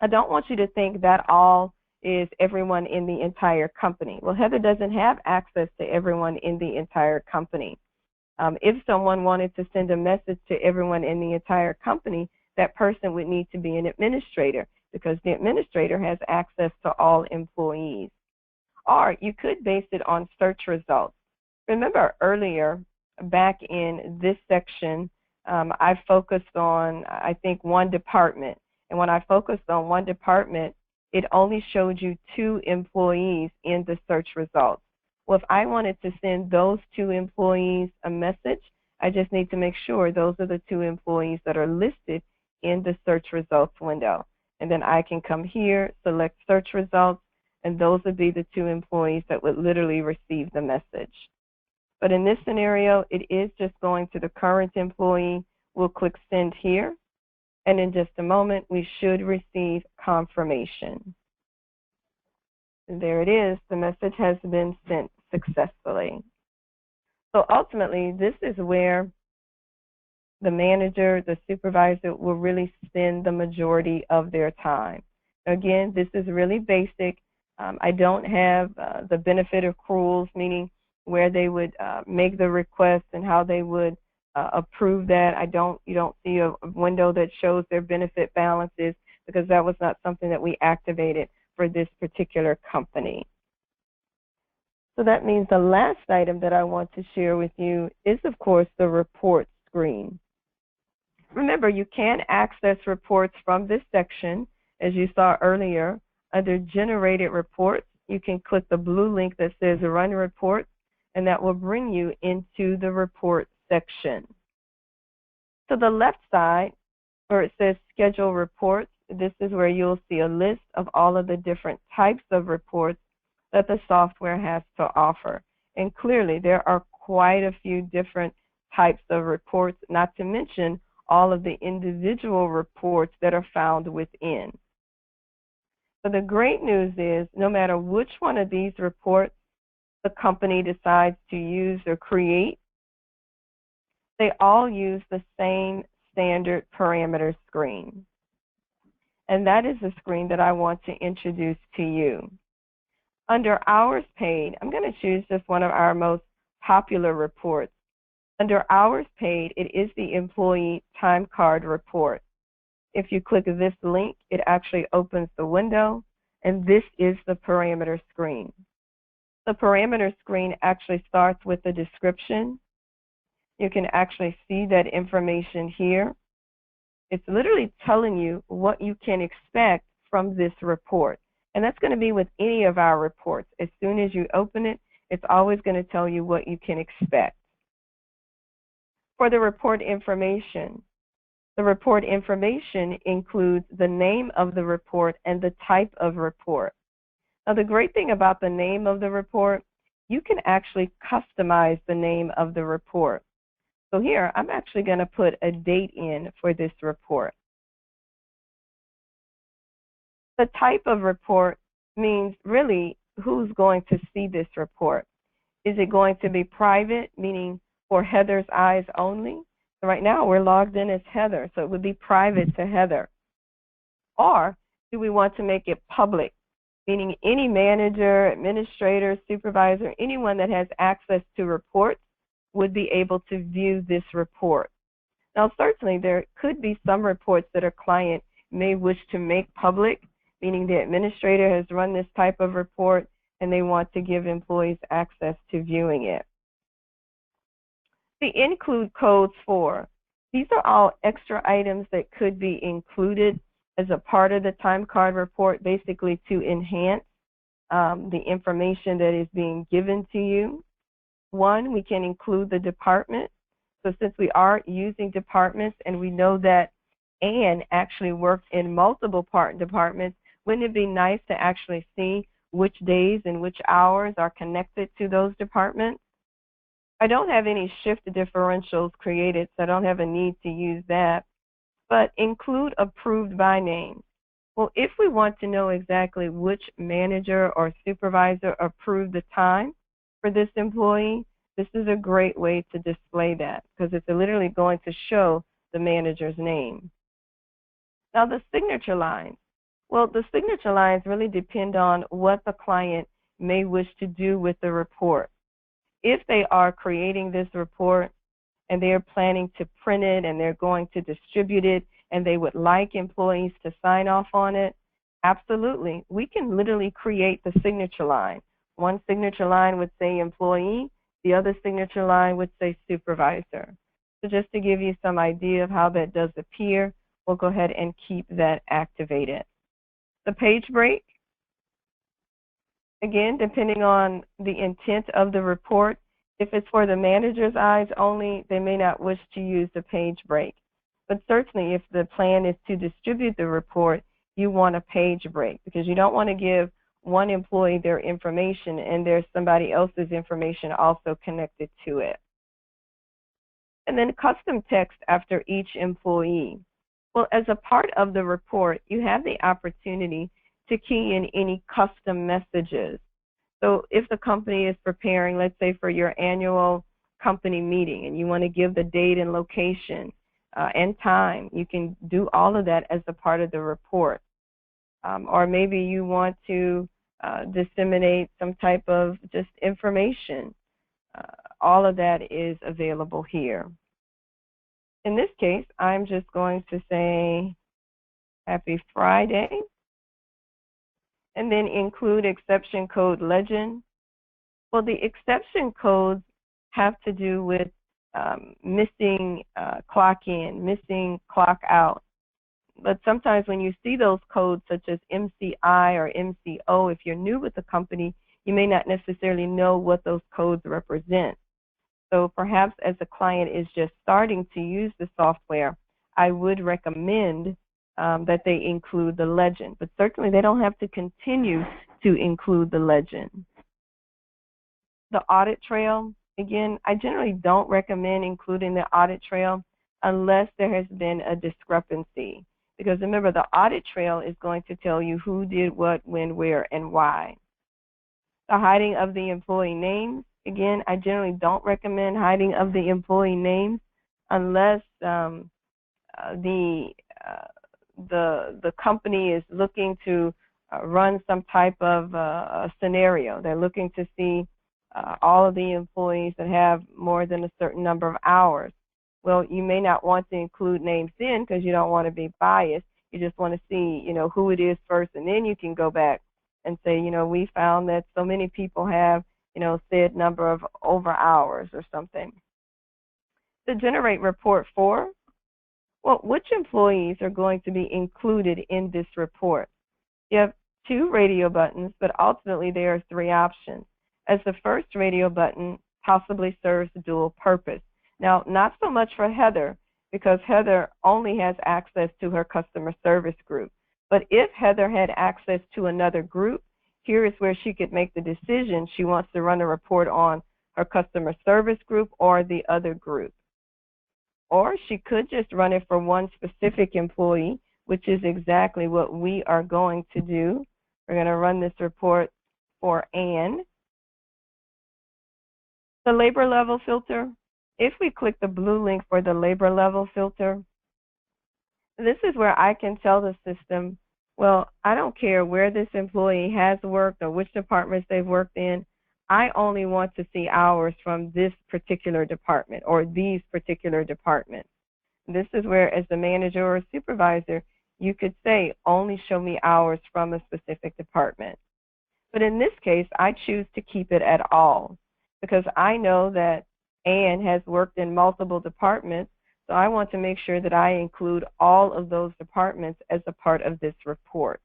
S1: I don't want you to think that all is everyone in the entire company. Well, Heather doesn't have access to everyone in the entire company. If someone wanted to send a message to everyone in the entire company, that person would need to be an administrator because the administrator has access to all employees. Or you could base it on search results. Remember earlier, back in this section, I focused on, I think, one department. And when I focused on one department, it only showed you 2 employees in the search results. Well, if I wanted to send those 2 employees a message, I just need to make sure those are the 2 employees that are listed in the search results window. And then I can come here, select search results, and those would be the 2 employees that would literally receive the message. But in this scenario, it is just going to the current employee. We'll click send here. And in just a moment, we should receive confirmation. And there it is. The message has been sent successfully. So ultimately, this is where the manager, the supervisor will really spend the majority of their time. Again, this is really basic. I don't have the benefit accruals, meaning where they would make the request and how they would approve that. You don't see a window that shows their benefit balances because that was not something that we activated for this particular company. So that means the last item that I want to share with you is, of course, the report screen. Remember, you can access reports from this section, as you saw earlier. Under Generated Reports, you can click the blue link that says Run Reports, and that will bring you into the report section. To the left side, where it says Schedule Reports, this is where you'll see a list of all of the different types of reports that the software has to offer. And clearly, there are quite a few different types of reports, not to mention all of the individual reports that are found within. So the great news is, no matter which one of these reports the company decides to use or create, they all use the same standard parameter screen. And that is the screen that I want to introduce to you. Under Hours Paid, I'm going to choose just one of our most popular reports. Under Hours Paid, it is the Employee Time Card Report. If you click this link, it actually opens the window, and this is the parameter screen. The parameter screen actually starts with the description. You can actually see that information here. It's literally telling you what you can expect from this report. And that's going to be with any of our reports. As soon as you open it, it's always going to tell you what you can expect. For the report information includes the name of the report and the type of report. Now, the great thing about the name of the report, you can actually customize the name of the report. So here, I'm actually going to put a date in for this report. The type of report means really who's going to see this report. Is it going to be private, meaning for Heather's eyes only? So right now we're logged in as Heather, so it would be private to Heather. Or do we want to make it public, meaning any manager, administrator, supervisor, anyone that has access to reports would be able to view this report. Now certainly there could be some reports that a client may wish to make public, meaning the administrator has run this type of report and they want to give employees access to viewing it. The include codes for, these are all extra items that could be included as a part of the time card report, basically to enhance the information that is being given to you. One, we can include the department. So since we are using departments and we know that Anne actually works in multiple departments, wouldn't it be nice to actually see which days and which hours are connected to those departments? I don't have any shift differentials created, so I don't have a need to use that. But include approved by name. Well, if we want to know exactly which manager or supervisor approved the time for this employee, this is a great way to display that because it's literally going to show the manager's name. Now, the signature lines. Well, the signature lines really depend on what the client may wish to do with the report. If they are creating this report and they are planning to print it and they're going to distribute it and they would like employees to sign off on it, absolutely. We can literally create the signature line. One signature line would say employee, the other signature line would say supervisor. So just to give you some idea of how that does appear, we'll go ahead and keep that activated. The page break, again, depending on the intent of the report, if it's for the manager's eyes only, they may not wish to use the page break. But certainly if the plan is to distribute the report, you want a page break because you don't want to give one employee their information and there's somebody else's information also connected to it. And then custom text after each employee. Well, as a part of the report, you have the opportunity to key in any custom messages. So if the company is preparing, let's say for your annual company meeting and you want to give the date and location and time, you can do all of that as a part of the report. Or maybe you want to disseminate some type of just information. All of that is available here. In this case, I'm just going to say Happy Friday and then include exception code legend. Well, the exception codes have to do with missing clock in, missing clock out. But sometimes when you see those codes such as MCI or MCO, if you're new with the company, you may not necessarily know what those codes represent. So perhaps as a client is just starting to use the software, I would recommend that they include the legend. But certainly they don't have to continue to include the legend. The audit trail, again, I generally don't recommend including the audit trail unless there has been a discrepancy. Because remember, the audit trail is going to tell you who did what, when, where, and why. The hiding of the employee names, again, I generally don't recommend hiding of the employee names unless the company is looking to run some type of scenario. They're looking to see all of the employees that have more than a certain number of hours. Well, you may not want to include names in because you don't want to be biased. You just want to see, who it is first, and then you can go back and say, we found that so many people have, said number of over hours or something. To generate report for, well, which employees are going to be included in this report? You have 2 radio buttons, but ultimately there are 3 options, as the first radio button possibly serves a dual purpose. Now, not so much for Heather, because Heather only has access to her customer service group. But if Heather had access to another group, here is where she could make the decision she wants to run a report on her customer service group or the other group. Or she could just run it for one specific employee, which is exactly what we are going to do. We're going to run this report for Ann. The labor level filter. If we click the blue link for the labor level filter, this is where I can tell the system, well, I don't care where this employee has worked or which departments they've worked in. I only want to see hours from this particular department or these particular departments. This is where, as the manager or supervisor, you could say, only show me hours from a specific department. But in this case, I choose to keep it at all because I know that Ann has worked in multiple departments, so I want to make sure that I include all of those departments as a part of this report.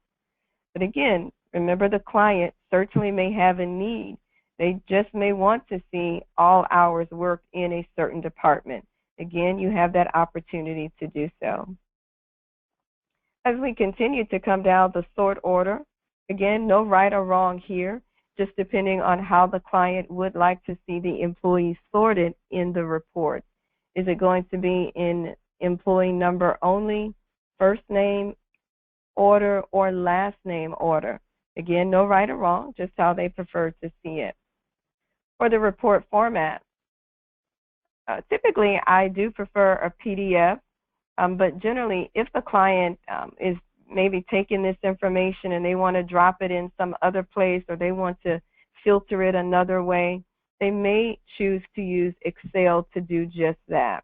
S1: But again, remember the client certainly may have a need. They just may want to see all hours worked in a certain department. Again, you have that opportunity to do so. As we continue to come down the sort order, again, no right or wrong here, just depending on how the client would like to see the employees sorted in the report. Is it going to be in employee number only, first name order, or last name order? Again, no right or wrong, just how they prefer to see it. For the report format, typically I do prefer a PDF, but generally if the client is maybe taking this information and they want to drop it in some other place or they want to filter it another way, they may choose to use Excel to do just that.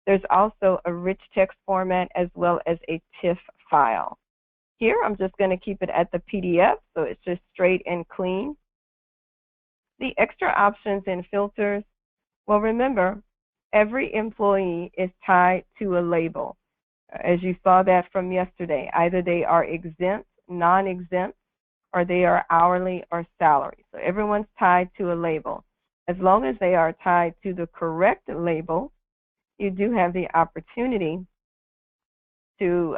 S1: There's also a rich text format as well as a TIFF file. Here I'm just going to keep it at the PDF, so it's just straight and clean. The extra options and filters, well, remember, every employee is tied to a label. As you saw that from yesterday, either they are exempt, non-exempt, or they are hourly or salary. So everyone's tied to a label. As long as they are tied to the correct label, you do have the opportunity to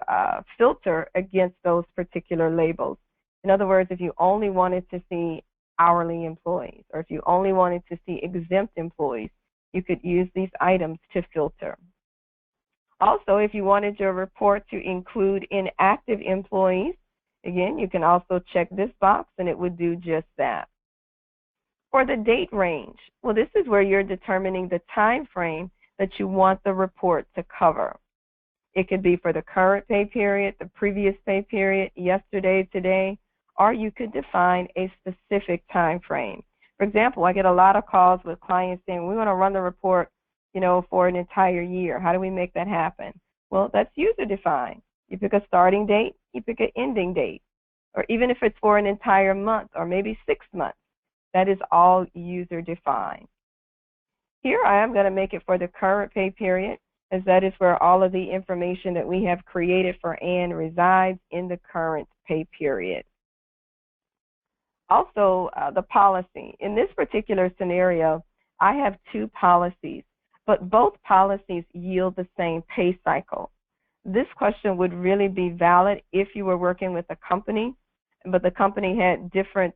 S1: filter against those particular labels. In other words, if you only wanted to see hourly employees, or if you only wanted to see exempt employees, you could use these items to filter. Also, if you wanted your report to include inactive employees, again, you can also check this box and it would do just that. For the date range, well, this is where you're determining the time frame that you want the report to cover. It could be for the current pay period, the previous pay period, yesterday, today, or you could define a specific time frame. For example, I get a lot of calls with clients saying, we want to run the report, for an entire year. How do we make that happen? Well, that's user defined. You pick a starting date, you pick an ending date, or even if it's for an entire month or maybe 6 months, that is all user defined. Here I am going to make it for the current pay period, as that is where all of the information that we have created for Ann resides in the current pay period. Also, the policy. In this particular scenario, I have 2 policies, but both policies yield the same pay cycle. This question would really be valid if you were working with a company, but the company had different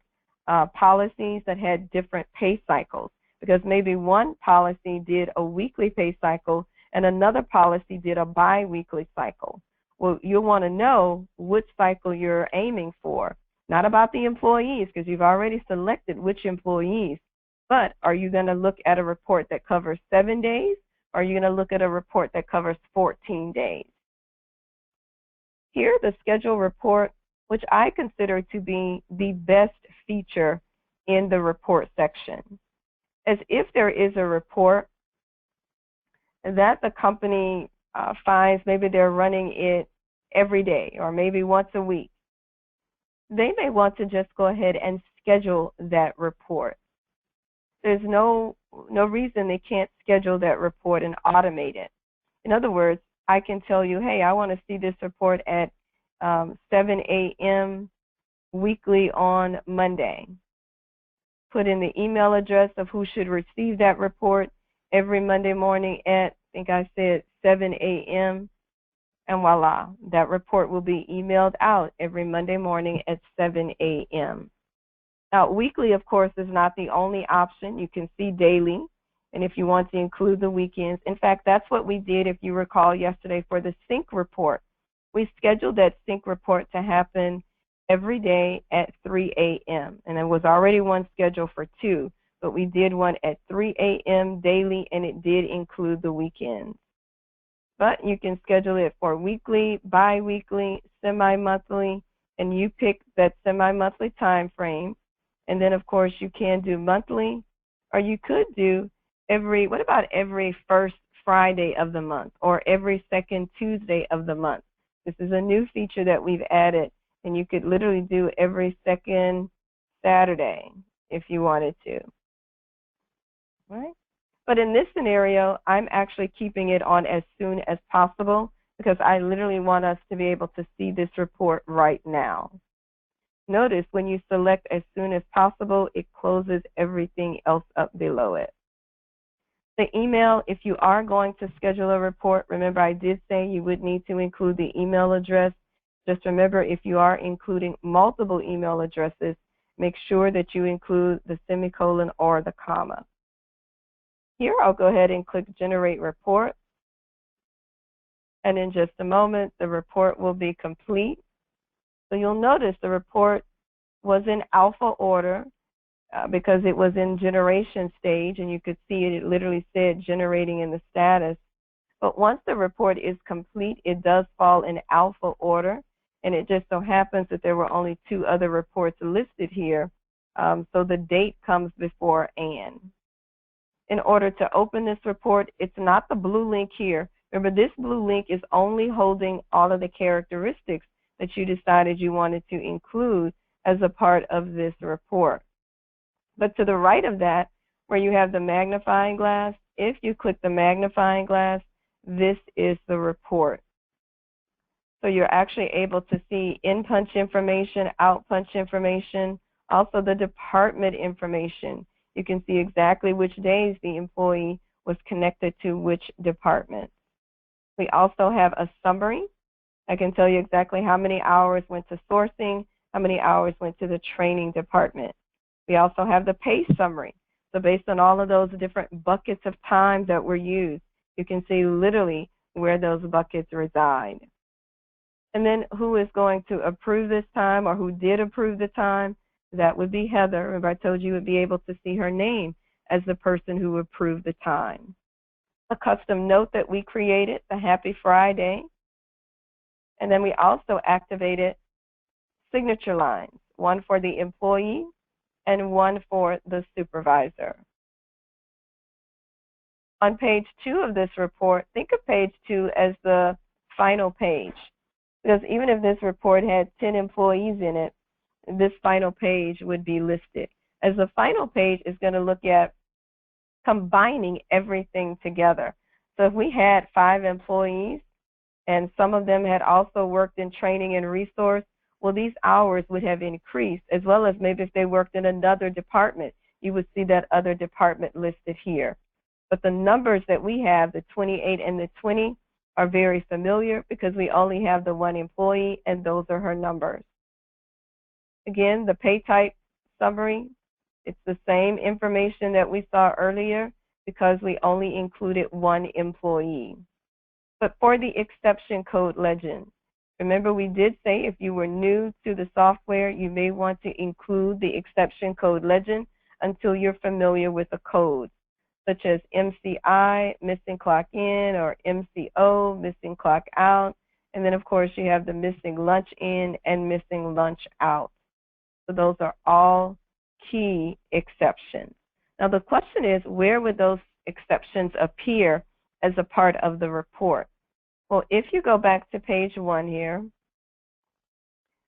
S1: policies that had different pay cycles, because maybe one policy did a weekly pay cycle and another policy did a bi-weekly cycle. Well, you'll want to know which cycle you're aiming for. Not about the employees, because you've already selected which employees, but are you going to look at a report that covers 7 days, or are you going to look at a report that covers 14 days? Here, the schedule report, which I consider to be the best feature in the report section. As if there is a report that the company finds maybe they're running it every day or maybe once a week, they may want to just go ahead and schedule that report. There's no reason they can't schedule that report and automate it. In other words, I can tell you, hey, I want to see this report at 7 a.m. weekly on Monday. Put in the email address of who should receive that report every Monday morning at, I think I said 7 a.m. And voila, that report will be emailed out every Monday morning at 7 a.m. Now, weekly, of course, is not the only option. You can see daily, and if you want to include the weekends. In fact, that's what we did, if you recall, yesterday for the sync report. We scheduled that sync report to happen every day at 3 a.m. And there was already one scheduled for 2, but we did one at 3 a.m. daily, and it did include the weekends. But you can schedule it for weekly, bi-weekly, semi-monthly, and you pick that semi-monthly time frame. And then, of course, you can do monthly, or you could do what about every first Friday of the month, or every second Tuesday of the month? This is a new feature that we've added, and you could literally do every second Saturday if you wanted to. Right? But in this scenario, I'm actually keeping it on as soon as possible because I literally want us to be able to see this report right now. Notice when you select as soon as possible, it closes everything else up below it. The email, if you are going to schedule a report, remember I did say you would need to include the email address. Just remember, if you are including multiple email addresses, make sure that you include the semicolon or the comma. Here, I'll go ahead and click Generate Report. And in just a moment, the report will be complete. So you'll notice the report was in alpha order because it was in generation stage, and you could see it literally said generating in the status. But once the report is complete, it does fall in alpha order, and it just so happens that there were only 2 other reports listed here, so the date comes before Ann. In order to open this report, it's not the blue link here. Remember, this blue link is only holding all of the characteristics that you decided you wanted to include as a part of this report. But to the right of that, where you have the magnifying glass, if you click the magnifying glass, this is the report. So you're actually able to see in-punch information, out-punch information, also the department information. You can see exactly which days the employee was connected to which department. We also have a summary. I can tell you exactly how many hours went to sourcing, how many hours went to the training department. We also have the pay summary. So based on all of those different buckets of time that were used, you can see literally where those buckets reside. And then who is going to approve this time, or who did approve the time? That would be Heather. Remember, I told you would be able to see her name as the person who approved the time. A custom note that we created, the Happy Friday. And then we also activated signature lines, one for the employee and one for the supervisor. On page 2 of this report, think of page 2 as the final page, because even if this report had 10 employees in it, this final page would be listed, as the final page is going to look at combining everything together. So if we had 5 employees and some of them had also worked in training and resource, well, these hours would have increased, as well as maybe if they worked in another department, you would see that other department listed here. But the numbers that we have, the 28 and the 20, are very familiar because we only have the 1 employee, and those are her numbers. Again, the pay type summary, it's the same information that we saw earlier because we only included 1 employee. But for the exception code legend, remember we did say if you were new to the software, you may want to include the exception code legend until you're familiar with the codes, such as MCI, missing clock in, or MCO, missing clock out. And then, of course, you have the missing lunch in and missing lunch out. So those are all key exceptions. Now, the question is, where would those exceptions appear as a part of the report? Well, if you go back to page 1 here,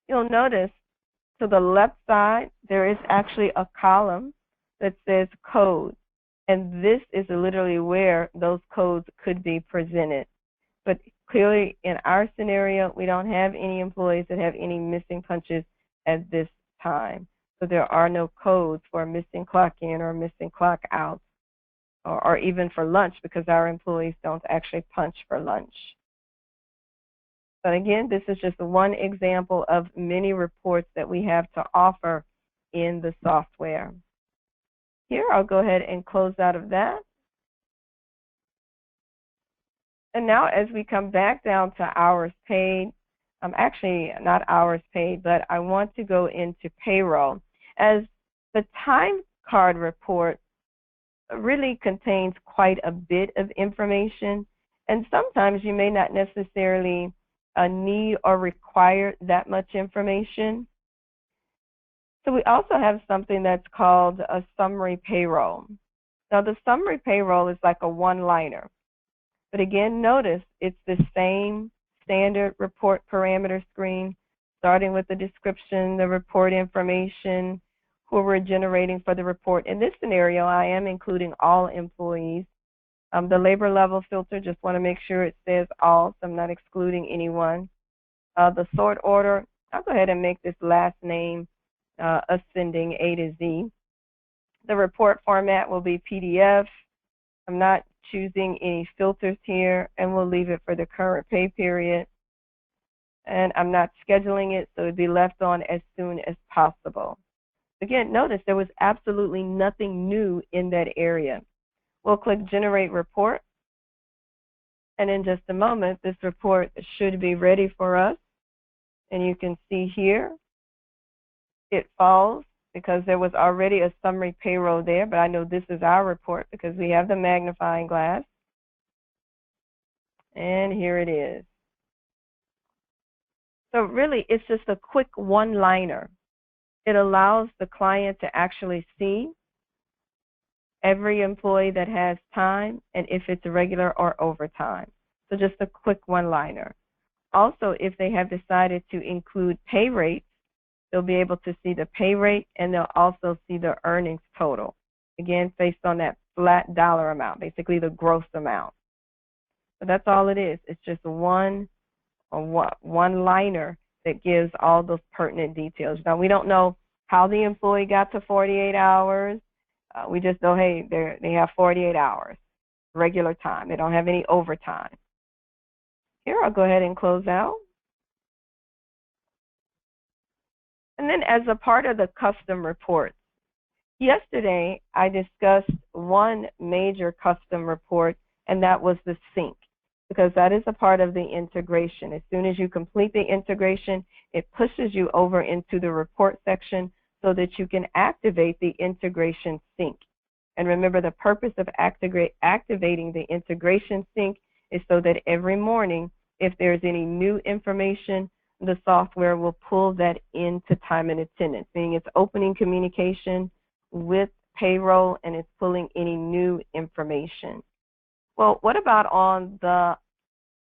S1: you'll notice to the left side, there is actually a column that says code. And this is literally where those codes could be presented. But clearly, in our scenario, we don't have any employees that have any missing punches at this time. So there are no codes for missing clock in or missing clock out, or even for lunch, because our employees don't actually punch for lunch. But again, this is just one example of many reports that we have to offer in the software. Here, I'll go ahead and close out of that. And now as we come back down to hours paid, actually not hours paid, but I want to go into payroll, as the time card report really contains quite a bit of information, and sometimes you may not necessarily need or require that much information. So we also have something that's called a summary payroll. Now, the summary payroll is like a one-liner. But again, notice it's the same standard report parameter screen, starting with the description, the report information, who we're generating for the report. In this scenario, I am including all employees. The labor level filter, just want to make sure it says all, so I'm not excluding anyone. The sort order, I'll go ahead and make this last name ascending A to Z. The report format will be PDF. I'm not choosing any filters here, and we'll leave it for the current pay period. And I'm not scheduling it, so it'd be left on as soon as possible. Again, notice there was absolutely nothing new in that area. We'll click Generate Report, and in just a moment, this report should be ready for us. And you can see here, it falls because there was already a summary payroll there, but I know this is our report because we have the magnifying glass. And here it is. So really, it's just a quick one-liner. It allows the client to actually see every employee that has time and if it's regular or overtime. So just a quick one-liner. Also, if they have decided to include pay rates, they'll be able to see the pay rate, and they'll also see the earnings total, again, based on that flat dollar amount, basically the gross amount. So that's all it is. It's just one-liner that gives all those pertinent details. Now, we don't know how the employee got to 48 hours. We just know, hey, they have 48 hours, regular time. They don't have any overtime. Here, I'll go ahead and close out. And then as a part of the custom reports, yesterday I discussed one major custom report, and that was the sync, because that is a part of the integration. As soon as you complete the integration, it pushes you over into the report section so that you can activate the integration sync. And remember, the purpose of activating the integration sync is so that every morning, if there's any new information, the software will pull that into time and attendance, meaning it's opening communication with payroll and it's pulling any new information. Well, what about on the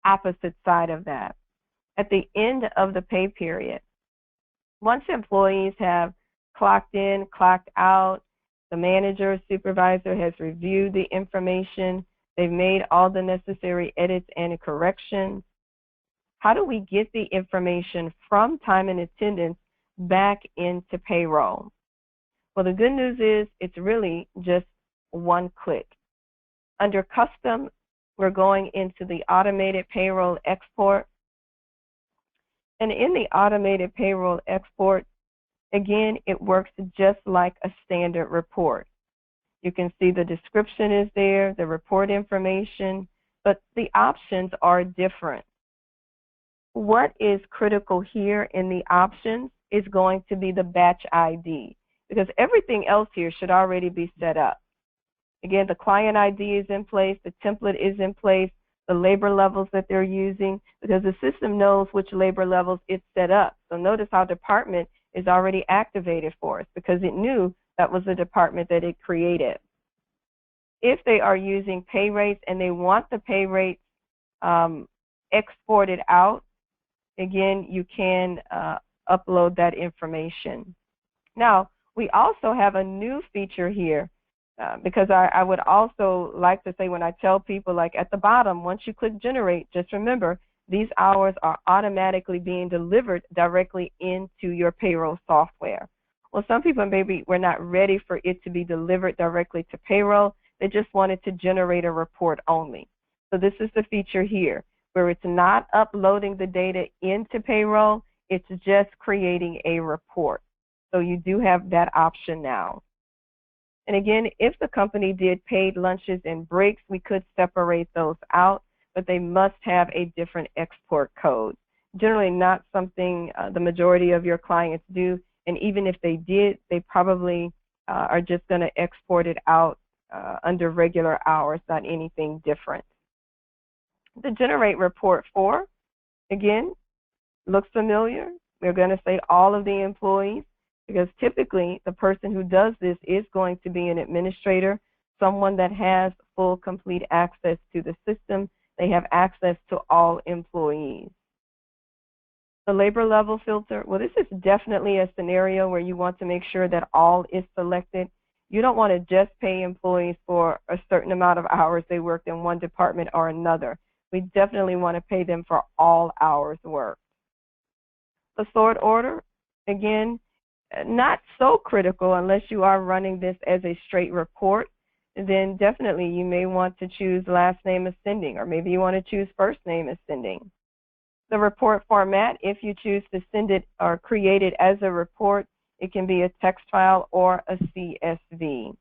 S1: opposite side of that? At the end of the pay period, once employees have clocked in, clocked out, the manager or supervisor has reviewed the information, they've made all the necessary edits and corrections, how do we get the information from time and attendance back into payroll? Well, the good news is it's really just one click. Under Custom, we're going into the Automated Payroll Export. And in the Automated Payroll Export, again, it works just like a standard report. You can see the description is there, the report information, but the options are different. What is critical here in the options is going to be the batch ID, because everything else here should already be set up. Again, the client ID is in place, the template is in place, the labor levels that they're using, because the system knows which labor levels it's set up. So notice how department is already activated for us because it knew that was the department that it created. If they are using pay rates and they want the pay rates exported out, again, you can upload that information. Now, we also have a new feature here because I would also like to say when I tell people, like at the bottom, once you click generate, just remember these hours are automatically being delivered directly into your payroll software. Well, some people maybe were not ready for it to be delivered directly to payroll. They just wanted to generate a report only. So this is the feature here, where it's not uploading the data into payroll, it's just creating a report. So you do have that option now. And again, if the company did paid lunches and breaks, we could separate those out, but they must have a different export code. Generally not something the majority of your clients do, and even if they did, they probably are just going to export it out under regular hours, not anything different. The generate report for, again, looks familiar. We're going to say all of the employees because typically the person who does this is going to be an administrator, someone that has full, complete access to the system. They have access to all employees. The labor level filter, well, this is definitely a scenario where you want to make sure that all is selected. You don't want to just pay employees for a certain amount of hours they worked in one department or another. We definitely want to pay them for all hours worked. The sort order, again, not so critical unless you are running this as a straight report. Then definitely you may want to choose last name ascending, or maybe you want to choose first name ascending. The report format, if you choose to send it or create it as a report, it can be a text file or a CSV.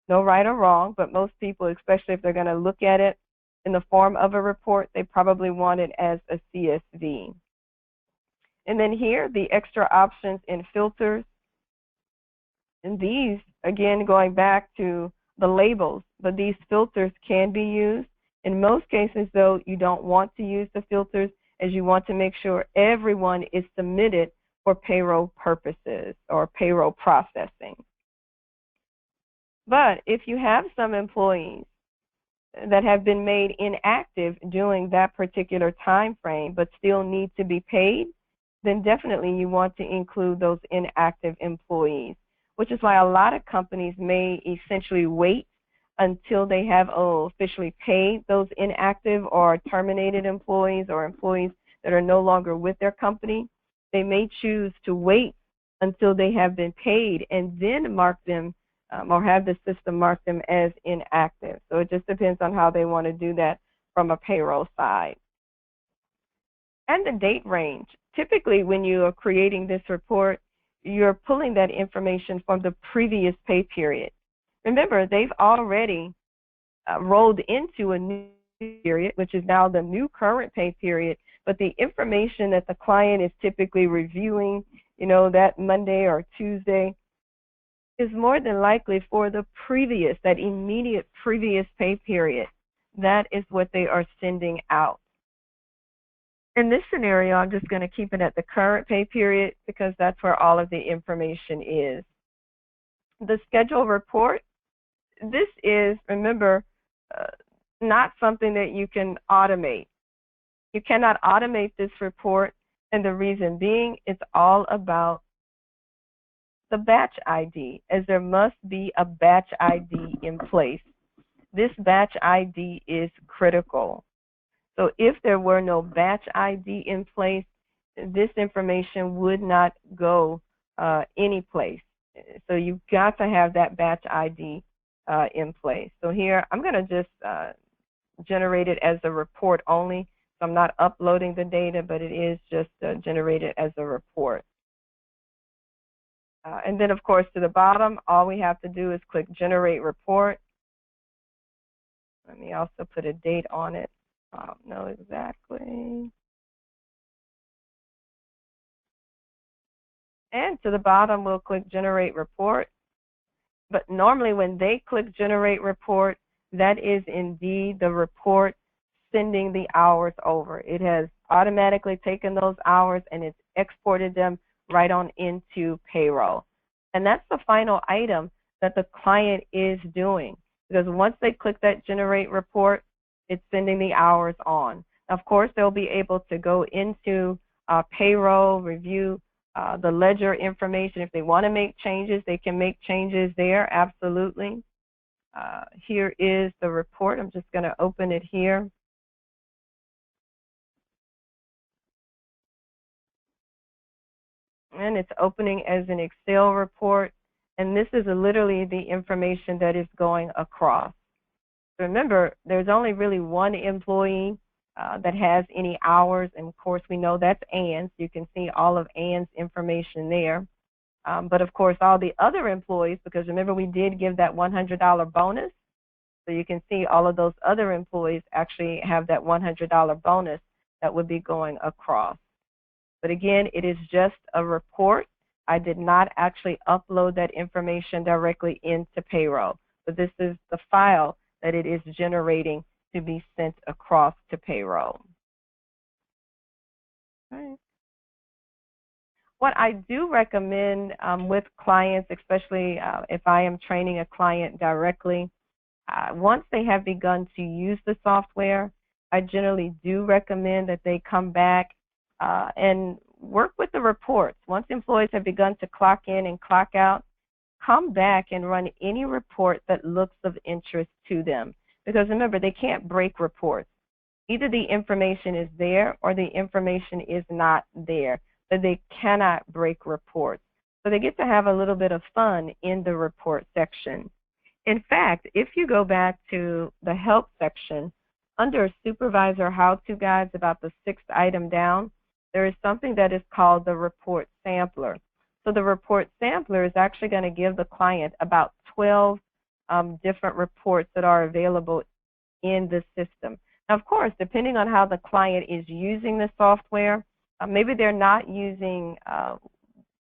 S1: No right or wrong, but most people, especially if they're going to look at it in the form of a report, they probably want it as a CSV. And then here, the extra options and filters. And these, again, going back to the labels, but these filters can be used. In most cases, though, you don't want to use the filters as you want to make sure everyone is submitted for payroll purposes or payroll processing. But if you have some employees that have been made inactive during that particular time frame but still need to be paid, then definitely you want to include those inactive employees, which is why a lot of companies may essentially wait until they have officially paid those inactive or terminated employees or employees that are no longer with their company. They may choose to wait until they have been paid and then mark them or have the system mark them as inactive. So it just depends on how they want to do that from a payroll side. And the date range. Typically, when you are creating this report, you're pulling that information from the previous pay period. Remember, they've already rolled into a new period, which is now the new current pay period, but the information that the client is typically reviewing, that Monday or Tuesday, is more than likely for the previous, that immediate previous pay period. That is what they are sending out. In this scenario, I'm just going to keep it at the current pay period because that's where all of the information is. The schedule report, this is, remember, not something that you can automate. You cannot automate this report, and the reason being it's all about the batch ID, as there must be a batch ID in place. This batch ID is critical. So if there were no batch ID in place, this information would not go any place. So you've got to have that batch ID in place. So here I'm going to just generate it as a report only. So I'm not uploading the data, but it is just generated as a report. And then, of course, to the bottom, all we have to do is click Generate Report. Let me also put a date on it. I don't know exactly. And to the bottom, we'll click Generate Report. But normally when they click Generate Report, that is indeed the report sending the hours over. It has automatically taken those hours and it's exported them right on into payroll. And that's the final item that the client is doing. Because once they click that Generate Report, it's sending the hours on. Of course, they'll be able to go into payroll, review the ledger information. If they want to make changes, they can make changes there, absolutely. Here is the report. I'm just going to open it here. And it's opening as an Excel report. And this is literally the information that is going across. Remember, there's only really one employee that has any hours, and of course we know that's Ann's. You can see all of Ann's information there. But of course all the other employees, because remember we did give that $100 bonus, so you can see all of those other employees actually have that $100 bonus that would be going across. But again, it is just a report. I did not actually upload that information directly into payroll, but this is the file that it is generating to be sent across to payroll. All right. What I do recommend with clients, especially if I am training a client directly, once they have begun to use the software, I generally do recommend that they come back and work with the reports. Once employees have begun to clock in and clock out, come back and run any report that looks of interest to them. Because remember, they can't break reports. Either the information is there or the information is not there, but they cannot break reports. So they get to have a little bit of fun in the report section. In fact, if you go back to the help section, under supervisor how-to guides about the 6th item down, there is something that is called the report sampler. So the report sampler is actually going to give the client about 12 different reports that are available in the system. Now, of course, depending on how the client is using the software, maybe they're not using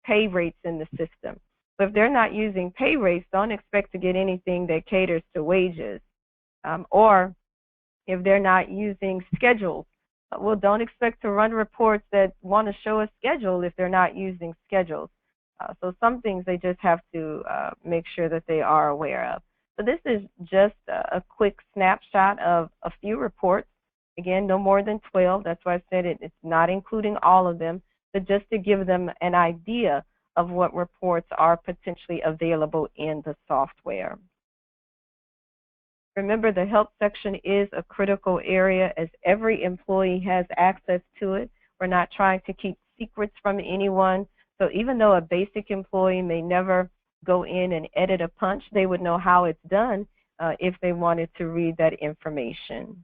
S1: pay rates in the system. So if they're not using pay rates, don't expect to get anything that caters to wages. Or if they're not using schedules, well, don't expect to run reports that want to show a schedule if they're not using schedules. So some things they just have to make sure that they are aware of. So this is just a quick snapshot of a few reports. Again, no more than 12. That's why I said it's not including all of them, but just to give them an idea of what reports are potentially available in the software. Remember, the help section is a critical area as every employee has access to it. We're not trying to keep secrets from anyone. So even though a basic employee may never go in and edit a punch, they would know how it's done if they wanted to read that information.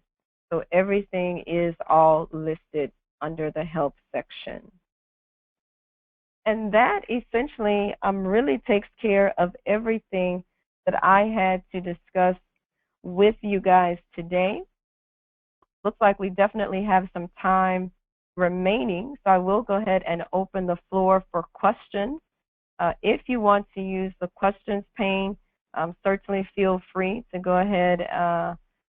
S1: So everything is all listed under the help section. And that essentially really takes care of everything that I had to discuss with you guys today. Looks like we definitely have some time remaining, so I will go ahead and open the floor for questions. If you want to use the questions pane, certainly feel free to go ahead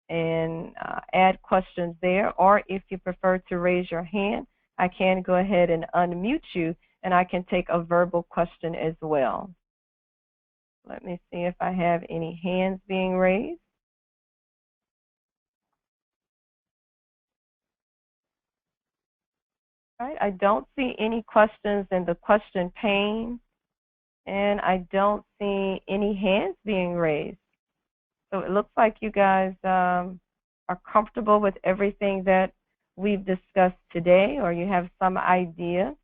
S1: and add questions there. Or if you prefer to raise your hand, I can go ahead and unmute you, and I can take a verbal question as well. Let me see if I have any hands being raised. All right, I don't see any questions in the question pane, and I don't see any hands being raised. So it looks like you guys are comfortable with everything that we've discussed today, or you have some idea.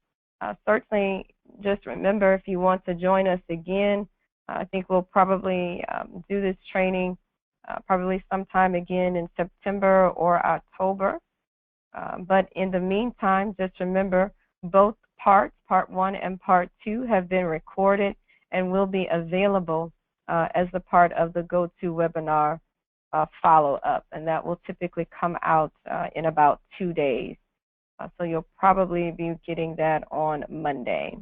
S1: Certainly, just remember, if you want to join us again, I think we'll probably do this training probably sometime again in September or October. But in the meantime, just remember, both parts, Part 1 and Part 2, have been recorded and will be available as a part of the GoToWebinar follow-up, and that will typically come out in about 2 days. So you'll probably be getting that on Monday.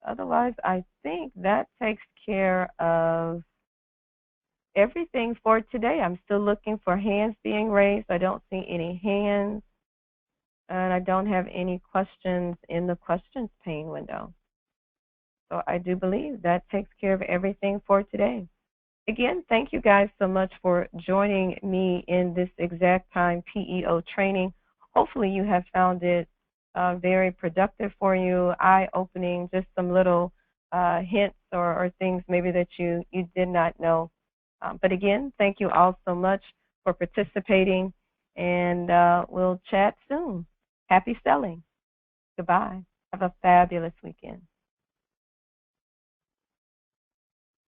S1: Otherwise, I think that takes care of everything for today. I'm still looking for hands being raised. I don't see any hands, and I don't have any questions in the questions pane window. So I do believe that takes care of everything for today. Again, thank you guys so much for joining me in this XactTime PEO training. Hopefully you have found it very productive for you, eye-opening, just some little hints or things maybe that you did not know. But again, thank you all so much for participating, and we'll chat soon. Happy selling. Goodbye. Have a fabulous weekend.